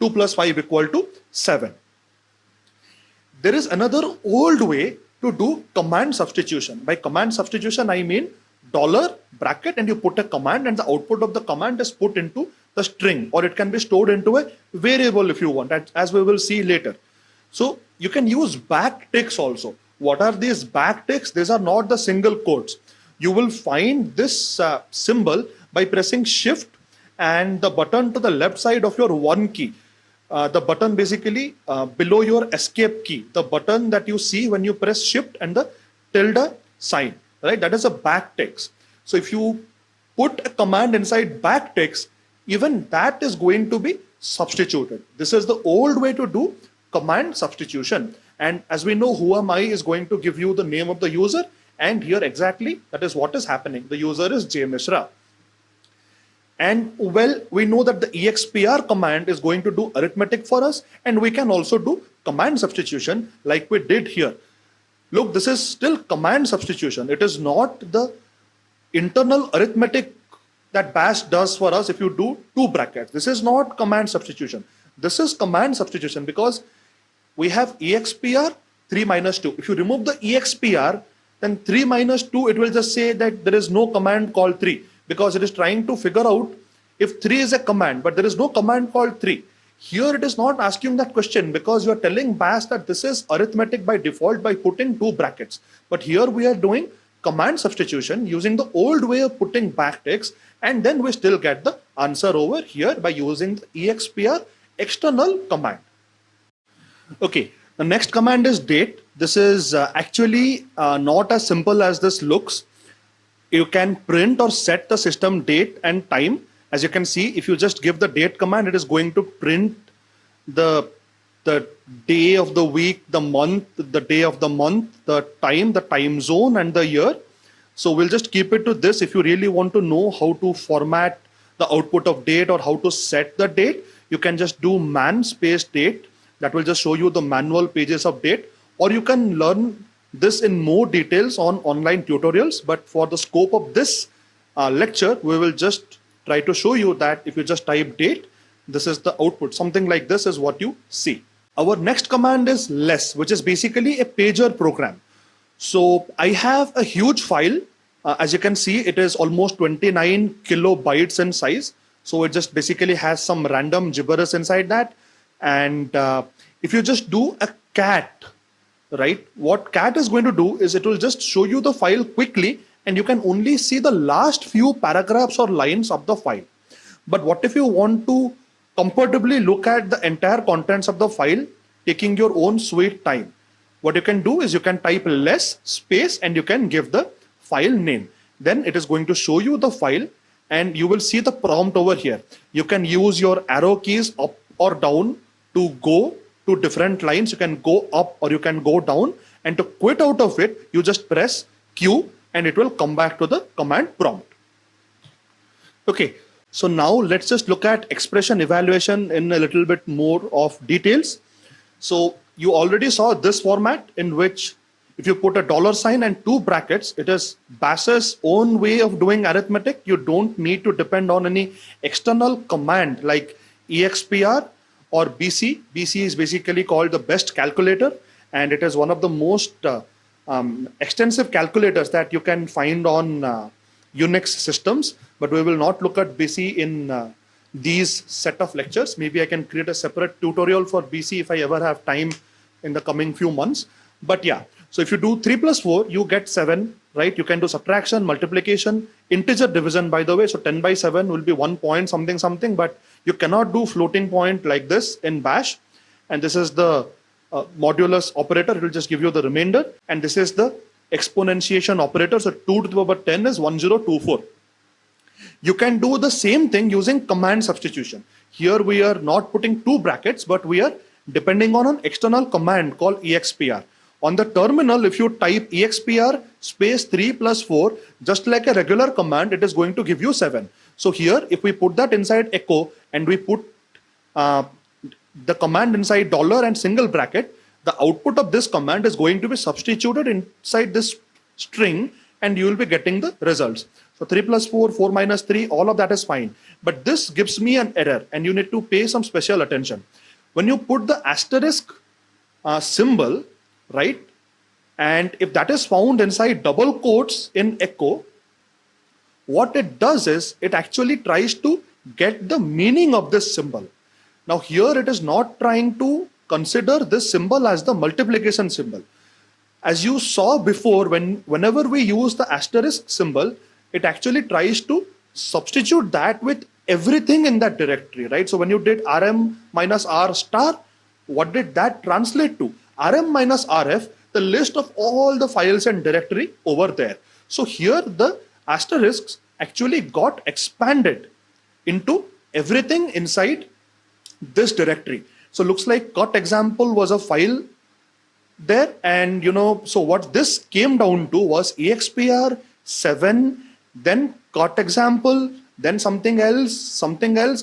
2 plus 5 equal to 7. There is another old way to do command substitution. By command substitution, I mean dollar bracket and you put a command and the output of the command is put into the string, or it can be stored into a variable if you want, as we will see later. So you can use backticks also. What are these backticks? These are not the single quotes. You will find this symbol by pressing shift and the button to the left side of your one key. The button basically below your escape key, the button that you see when you press shift and the tilde sign, right? That is a backticks. So if you put a command inside backticks, even that is going to be substituted. This is the old way to do command substitution. And as we know, whoami is going to give you the name of the user, and here exactly that is what is happening. The user is J Mishra. And well, we know that the expr command is going to do arithmetic for us, and we can also do command substitution like we did here. Look, this is still command substitution. It is not the internal arithmetic that bash does for us if you do two brackets. This is not command substitution. This is command substitution because we have expr 3 minus 2. If you remove the expr, then 3 minus 2, it will just say that there is no command called 3, because it is trying to figure out if 3 is a command, but there is no command called 3. Here it is not asking that question because you are telling bash that this is arithmetic by default by putting two brackets. But here we are doing command substitution using the old way of putting backticks, and then we still get the answer over here by using the expr external command. Okay, the next command is date. This is actually not as simple as this looks. You can print or set the system date and time. As you can see, if you just give the date command, it is going to print the day of the week, the month, the day of the month, the time zone, and the year. So we'll just keep it to this. If you really want to know how to format the output of date or how to set the date, you can just do man space date. That will just show you the manual pages of date, or you can learn this in more details on online tutorials. But for the scope of this lecture, we will just try to show you that if you just type date, this is the output. Something like this is what you see. Our next command is less, which is basically a pager program. So I have a huge file. As you can see, it is almost 29 kilobytes in size. So it just basically has some random gibberish inside that. And if you just do a cat, right, what cat is going to do is it will just show you the file quickly, and you can only see the last few paragraphs or lines of the file. But what if you want to comfortably look at the entire contents of the file, taking your own sweet time? What you can do is you can type less space and you can give the file name. Then it is going to show you the file, and you will see the prompt over here. You can use your arrow keys up or down to go to different lines. You can go up or you can go down, and to quit out of it, you just press Q and it will come back to the command prompt. Okay, so now let's just look at expression evaluation in a little bit more of details. So you already saw this format in which if you put a dollar sign and two brackets, it is Bash's own way of doing arithmetic. You don't need to depend on any external command like expr or BC. BC is basically called the best calculator, and it is one of the most extensive calculators that you can find on Unix systems. But we will not look at BC in these set of lectures. Maybe I can create a separate tutorial for BC if I ever have time in the coming few months. But yeah, so if you do 3 plus 4, you get 7, right? You can do subtraction, multiplication, integer division, by the way. So 10 by 7 will be 1 point something something, but you cannot do floating point like this in Bash. And this is the modulus operator. It will just give you the remainder. And this is the exponentiation operator. So 2 to the power 10 is 1024. You can do the same thing using command substitution. Here we are not putting two brackets, but we are depending on an external command called expr. On the terminal, if you type expr space 3 plus 4, just like a regular command, it is going to give you 7. So here, if we put that inside echo and we put the command inside dollar and single bracket, the output of this command is going to be substituted inside this string and you will be getting the results. So 3 plus 4, 4 minus 3, all of that is fine. But this gives me an error and you need to pay some special attention. When you put the asterisk symbol, right, and if that is found inside double quotes in echo, what it does is it actually tries to get the meaning of this symbol. Now here it is not trying to consider this symbol as the multiplication symbol. As you saw before, whenever we use the asterisk symbol, it actually tries to substitute that with everything in that directory, right? So when you did rm minus r star, what did that translate to? Rm minus rf, the list of all the files and directory over there. So here the asterisks actually got expanded into everything inside this directory. So looks like cut example was a file there, and so what this came down to was expr 7, then cut example, then something else,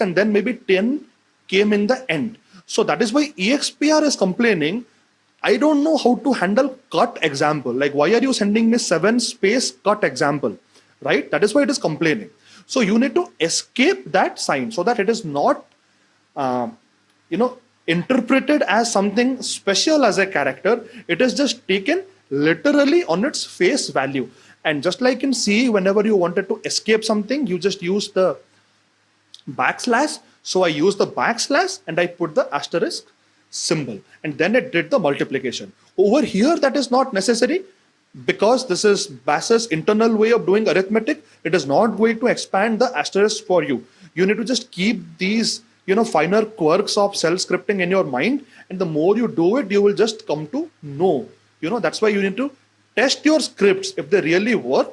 and then maybe 10 came in the end. So that is why expr is complaining, I don't know how to handle cut example. Like, why are you sending me 7 space cut example, right? That is why it is complaining. So you need to escape that sign so that it is not, interpreted as something special as a character. It is just taken literally on its face value. And just like in C, whenever you wanted to escape something, you just use the backslash. So I use the backslash and I put the asterisk symbol, and then it did the multiplication. Over here, that is not necessary because this is Bash's internal way of doing arithmetic. It is not going to expand the asterisk for you. You need to just keep these finer quirks of cell scripting in your mind, and the more you do it, you will just come to know. That's why you need to test your scripts if they really work,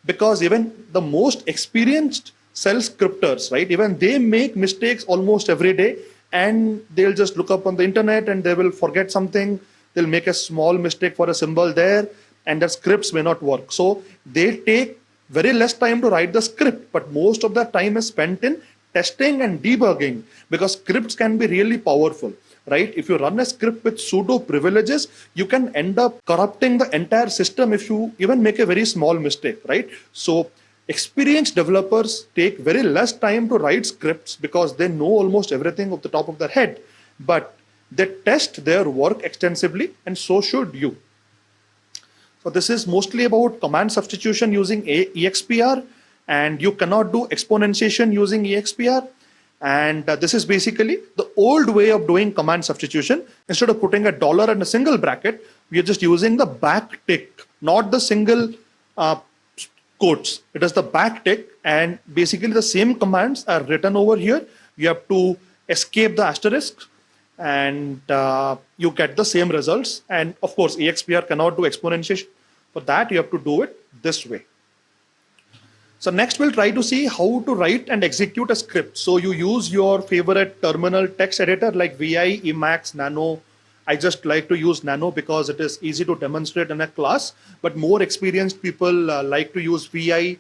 because even the most experienced cell scripters, right, even they make mistakes almost every day, and they'll just look up on the internet and they will forget something. They'll make a small mistake for a symbol there, and their scripts may not work. So they take very less time to write the script, but most of the time is spent in testing and debugging, because scripts can be really powerful, right? If you run a script with pseudo privileges, you can end up corrupting the entire system if you even make a very small mistake, right? So experienced developers take very less time to write scripts because they know almost everything off the top of their head, but they test their work extensively, and so should you. So this is mostly about command substitution using expr, and you cannot do exponentiation using expr. And this is basically the old way of doing command substitution. Instead of putting a dollar and a single bracket, we are just using the backtick, not the single quotes. It is the backtick, and basically the same commands are written over here. You have to escape the asterisk, and you get the same results. And of course, expr cannot do exponentiation. For that, you have to do it this way. So next we'll try to see how to write and execute a script. So you use your favorite terminal text editor like VI, Emacs, Nano. I just like to use Nano because it is easy to demonstrate in a class, but more experienced people like to use VI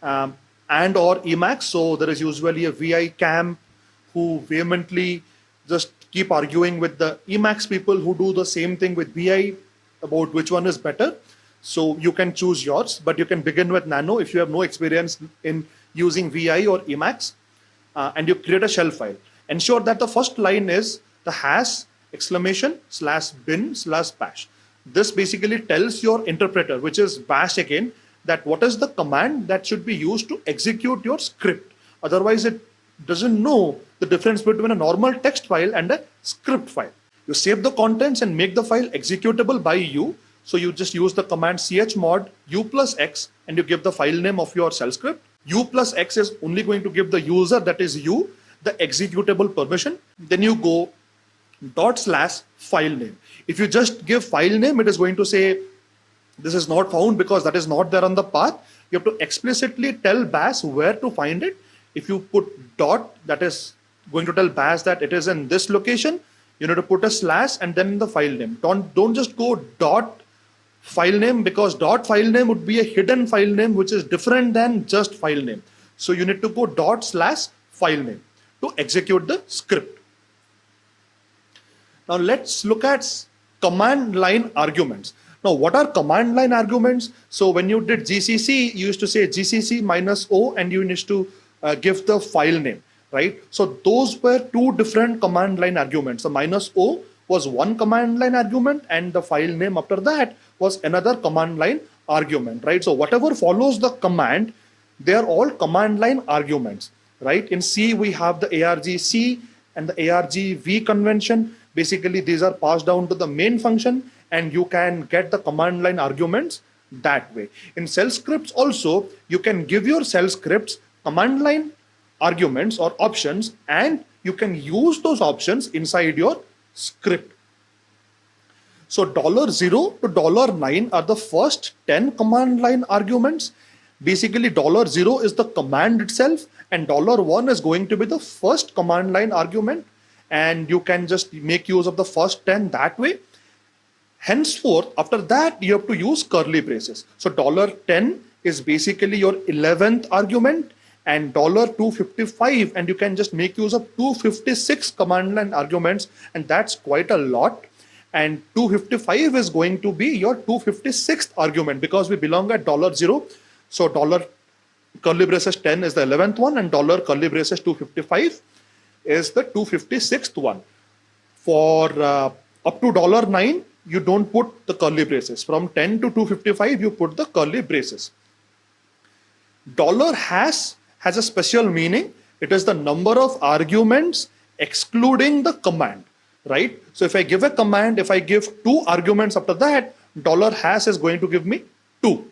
and or Emacs. So there is usually a VI camp who vehemently just keep arguing with the Emacs people who do the same thing with VI about which one is better. So you can choose yours, but you can begin with Nano if you have no experience in using VI or Emacs, and you create a shell file. Ensure that the first line is the hash /bin/bash. This basically tells your interpreter, which is Bash again, that what is the command that should be used to execute your script. Otherwise, it doesn't know the difference between a normal text file and a script file. You save the contents and make the file executable by you. So you just use the command chmod u+x and you give the file name of your shell script. U+x is only going to give the user, that is you, the executable permission. Then you go /file name. If you just give file name, it is going to say this is not found because that is not there on the path. You have to explicitly tell Bash where to find it. If you put dot, that is going to tell Bash that it is in this location. You need to put a slash and then the file name. Don't just go dot file name, because dot file name would be a hidden file name which is different than just file name. So you need to go dot slash file name to execute the script. Now let's look at command line arguments. Now what are command line arguments? So when you did GCC, you used to say GCC minus O and you used to give the file name, right? So those were two different command line arguments. The minus O was one command line argument and the file name after that was another command line argument, right? So whatever follows the command, they are all command line arguments, right? In C, we have the argc and the argv convention. Basically, these are passed down to the main function and you can get the command line arguments that way. In shell scripts also, you can give your shell scripts command line arguments or options and you can use those options inside your script. So $0 to $9 are the first 10 command line arguments. Basically, $0 is the command itself and $1 is going to be the first command line argument, and you can just make use of the first 10 that way. Henceforth, after that, you have to use curly braces. So $10 is basically your 11th argument and $255, and you can just make use of 256 command line arguments, and that's quite a lot. And 255 is going to be your 256th argument because we belong at $0. So curly braces 10 is the 11th one and curly braces 255 is the 256th one. For up to $9, you don't put the curly braces. From 10 to 255, you put the curly braces. $has a special meaning. It is the number of arguments excluding the command, right? So if I give a command, if I give 2 arguments after that, $has is going to give me 2.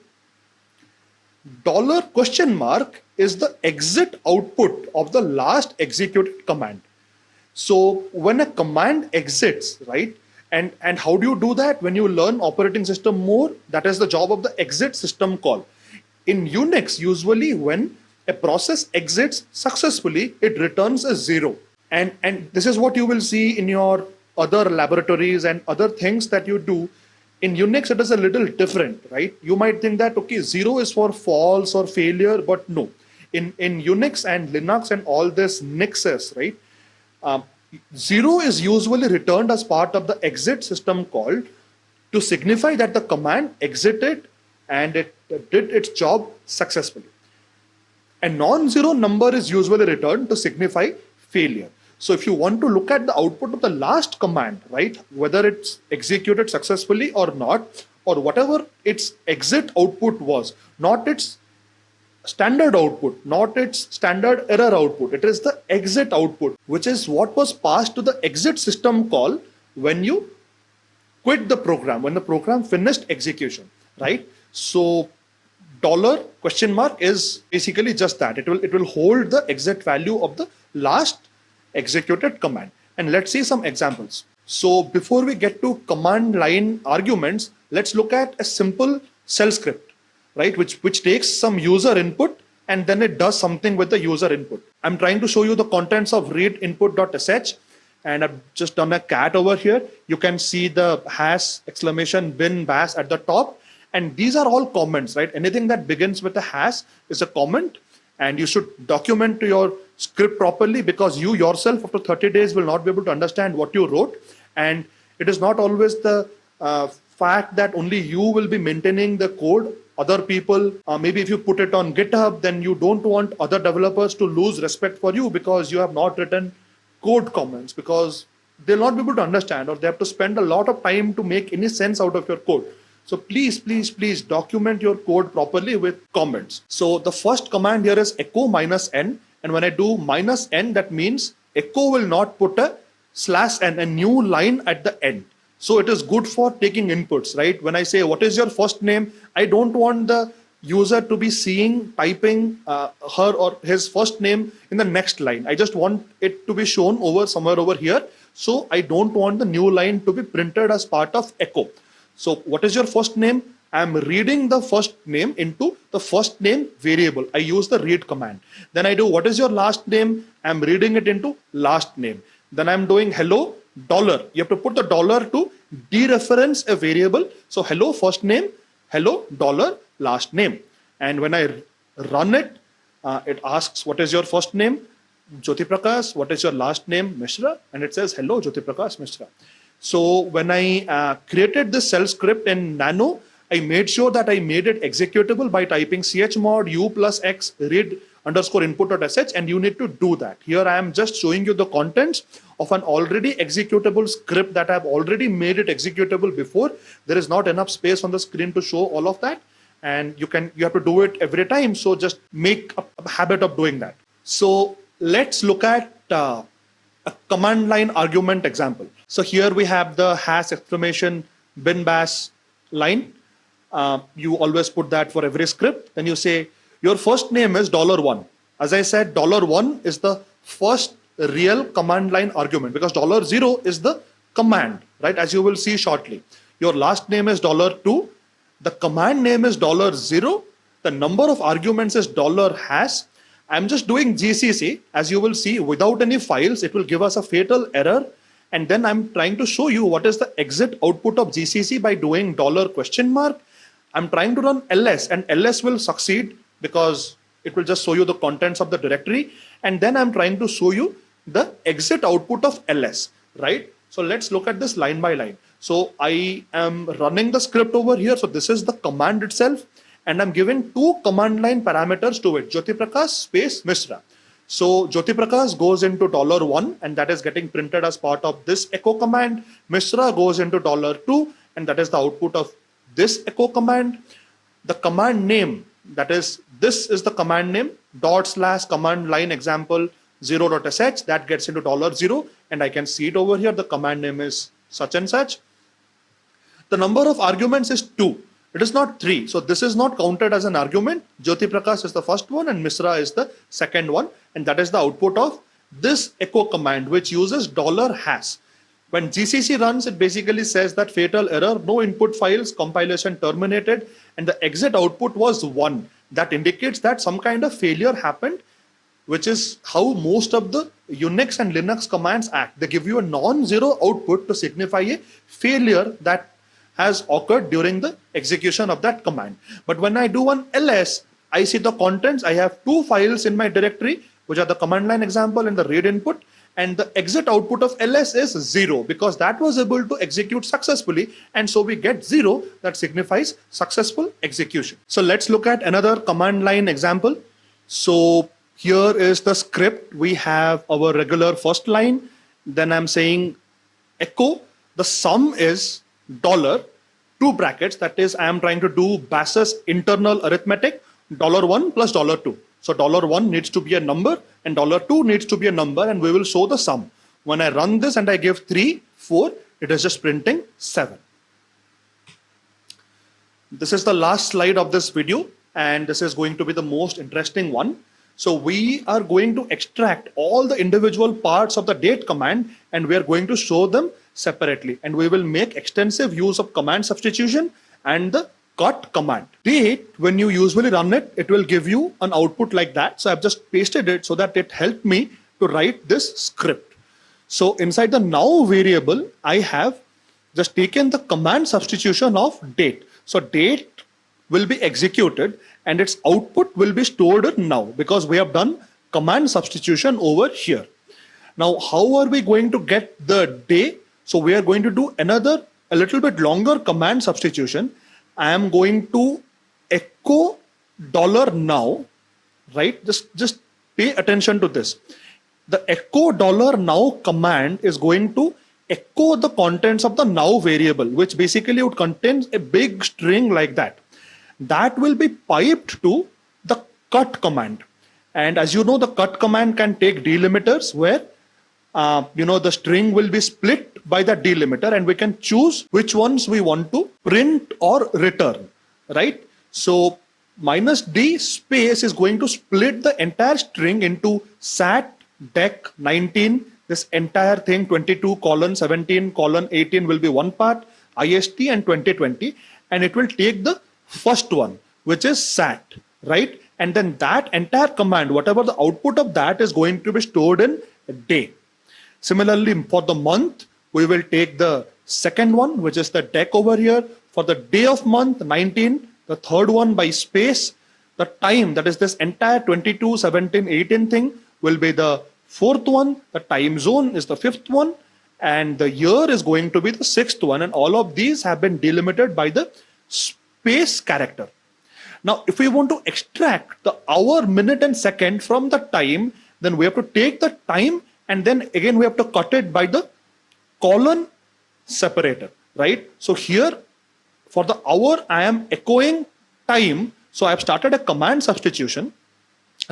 $? Is the exit output of the last executed command. So when a command exits, right? And how do you do that? When you learn operating system more, that is the job of the exit system call. In Unix, usually when a process exits successfully, it returns a 0. And this is what you will see in your other laboratories and other things that you do. In Unix, it is a little different, right? You might think that, okay, 0 is for false or failure, but no. In Unix and Linux and all this Nixes, right? 0 is usually returned as part of the exit system call to signify that the command exited and it did its job successfully. A non-zero number is usually returned to signify failure. So if you want to look at the output of the last command, right, whether it's executed successfully or not, or whatever its exit output was, not its standard output, not its standard error output, it is the exit output, which is what was passed to the exit system call when you quit the program, when the program finished execution, right? So $? Is basically just that. It will hold the exit value of the last executed command. And let's see some examples. So before we get to command line arguments, let's look at a simple shell script, right? Which takes some user input and then it does something with the user input. I'm trying to show you the contents of read input.sh, and I've just done a cat over here. You can see the hash exclamation bin bash at the top. And these are all comments, right? Anything that begins with a hash is a comment, and you should document your script properly because you yourself after 30 days will not be able to understand what you wrote. And it is not always the fact that only you will be maintaining the code. Other people, maybe if you put it on GitHub, then you don't want other developers to lose respect for you because you have not written code comments, because they'll not be able to understand, or they have to spend a lot of time to make any sense out of your code. So please document your code properly with comments. So the first command here is echo -n. And when I do -n, that means echo will not put a /n, a new line at the end. So it is good for taking inputs, right? When I say, what is your first name? I don't want the user to be typing her or his first name in the next line. I just want it to be shown somewhere over here. So I don't want the new line to be printed as part of echo. So what is your first name? I'm reading the first name into the first name variable. I use the read command. Then I do, what is your last name? I'm reading it into last name. Then I'm doing hello. dollar. You have to put the dollar to dereference a variable. So hello first name, hello dollar last name. And when I run it, it asks, what is your first name? Jyoti Prakash. What is your last name? Mishra. And it says, hello, Jyoti Prakash Mishra. So when I created this shell script in Nano, I made sure that I made it executable by typing chmod u plus x read underscore input.sh, and you need to do that. Here I am just showing you the contents of an already executable script that I've already made it executable before. There is not enough space on the screen to show all of that, and you have to do it every time. So just make a habit of doing that. So let's look at a command line argument example. So here we have the hash exclamation bin bash line. You always put that for every script. Then you say your first name is $1. As I said, $1 is the first real command line argument because $0 is the command, right? As you will see shortly. Your last name is $2. The command name is $0. The number of arguments is $hash. I'm just doing GCC. As you will see, without any files, it will give us a fatal error. And then I'm trying to show you what is the exit output of GCC by doing $? I'm trying to run ls, and ls will succeed because it will just show you the contents of the directory. And then I'm trying to show you the exit output of ls, right? So let's look at this line by line. So I am running the script over here. So this is the command itself, and I'm giving two command line parameters to it, Jyoti Prakash space Mishra. So Jyoti Prakash goes into $1, and that is getting printed as part of this echo command. Mishra goes into $2, and that is the output of this echo command. The command name, that is, this is the command name, / command line example 0.sh, that gets into $0, and I can see it over here. The command name is such and such. The number of arguments is 2. It is not 3. So this is not counted as an argument. Jyoti Prakash is the first one and Mishra is the second one. And that is the output of this echo command, which uses $hash. When GCC runs, it basically says that fatal error, no input files, compilation terminated, and the exit output was 1. That indicates that some kind of failure happened, which is how most of the Unix and Linux commands act. They give you a non-zero output to signify a failure that has occurred during the execution of that command. But when I do an ls, I see the contents. I have two files in my directory, which are the command line example and the read input. And the exit output of ls is 0 because that was able to execute successfully. And so we get 0, that signifies successful execution. So let's look at another command line example. So here is the script. We have our regular first line. Then I'm saying echo. The sum is $, 2 brackets. That is, I am trying to do Bash's internal arithmetic, $1 plus $2. So $1 needs to be a number and $2 needs to be a number, and we will show the sum. When I run this and I give 3, 4, it is just printing 7. This is the last slide of this video, and this is going to be the most interesting one. So we are going to extract all the individual parts of the date command, and we are going to show them separately. And we will make extensive use of command substitution and the cut command. Date, when you usually run it, it will give you an output like that. So I've just pasted it so that it helped me to write this script. So inside the now variable, I have just taken the command substitution of date. So date will be executed and its output will be stored in now because we have done command substitution over here. Now, how are we going to get the day? So we are going to do a little bit longer command substitution. I am going to echo $now, right? Just pay attention to this. The echo $now command is going to echo the contents of the now variable, which basically would contain a big string like that. That will be piped to the cut command. And as you know, the cut command can take delimiters where the string will be split by the delimiter, and we can choose which ones we want to print or return, right? So -d space is going to split the entire string into sat, dec, 19, this entire thing, 22:17:18 will be one part, ist and 2020, and it will take the first one, which is sat, right? And then that entire command, whatever the output of that, is going to be stored in day. Similarly, for the month, We will take the second one, which is the deck over here. For the day of month, 19. The third one by space. The time, that is this entire 22, 17, 18 thing, will be the fourth one. The time zone is the fifth one. And the year is going to be the sixth one. And all of these have been delimited by the space character. Now, if we want to extract the hour, minute, and second from the time, then we have to take the time and then again we have to cut it by the colon separator, right? So here for the hour, I am echoing time. So I have started a command substitution,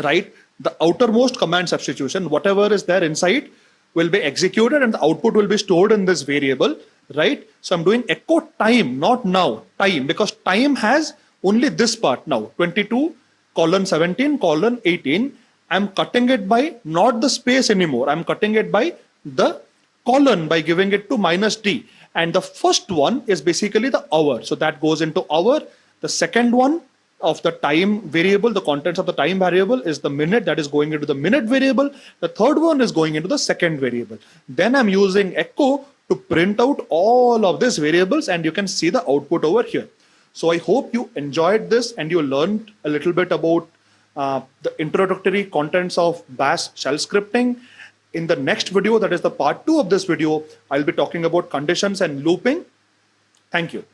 right? The outermost command substitution, whatever is there inside will be executed and the output will be stored in this variable, right? So I'm doing echo time, not now, time, because time has only this part now, 22 colon 17 colon 18. I'm cutting it by not the space anymore. I'm cutting it by the colon by giving it to minus d. And the first one is basically the hour. So that goes into hour. The second one of the time variable, the contents of the time variable is the minute, that is going into the minute variable. The third one is going into the second variable. Then I'm using echo to print out all of these variables and you can see the output over here. So I hope you enjoyed this and you learned a little bit about the introductory contents of Bash shell scripting. In the next video, that is the part 2 of this video, I'll be talking about conditions and looping. Thank you.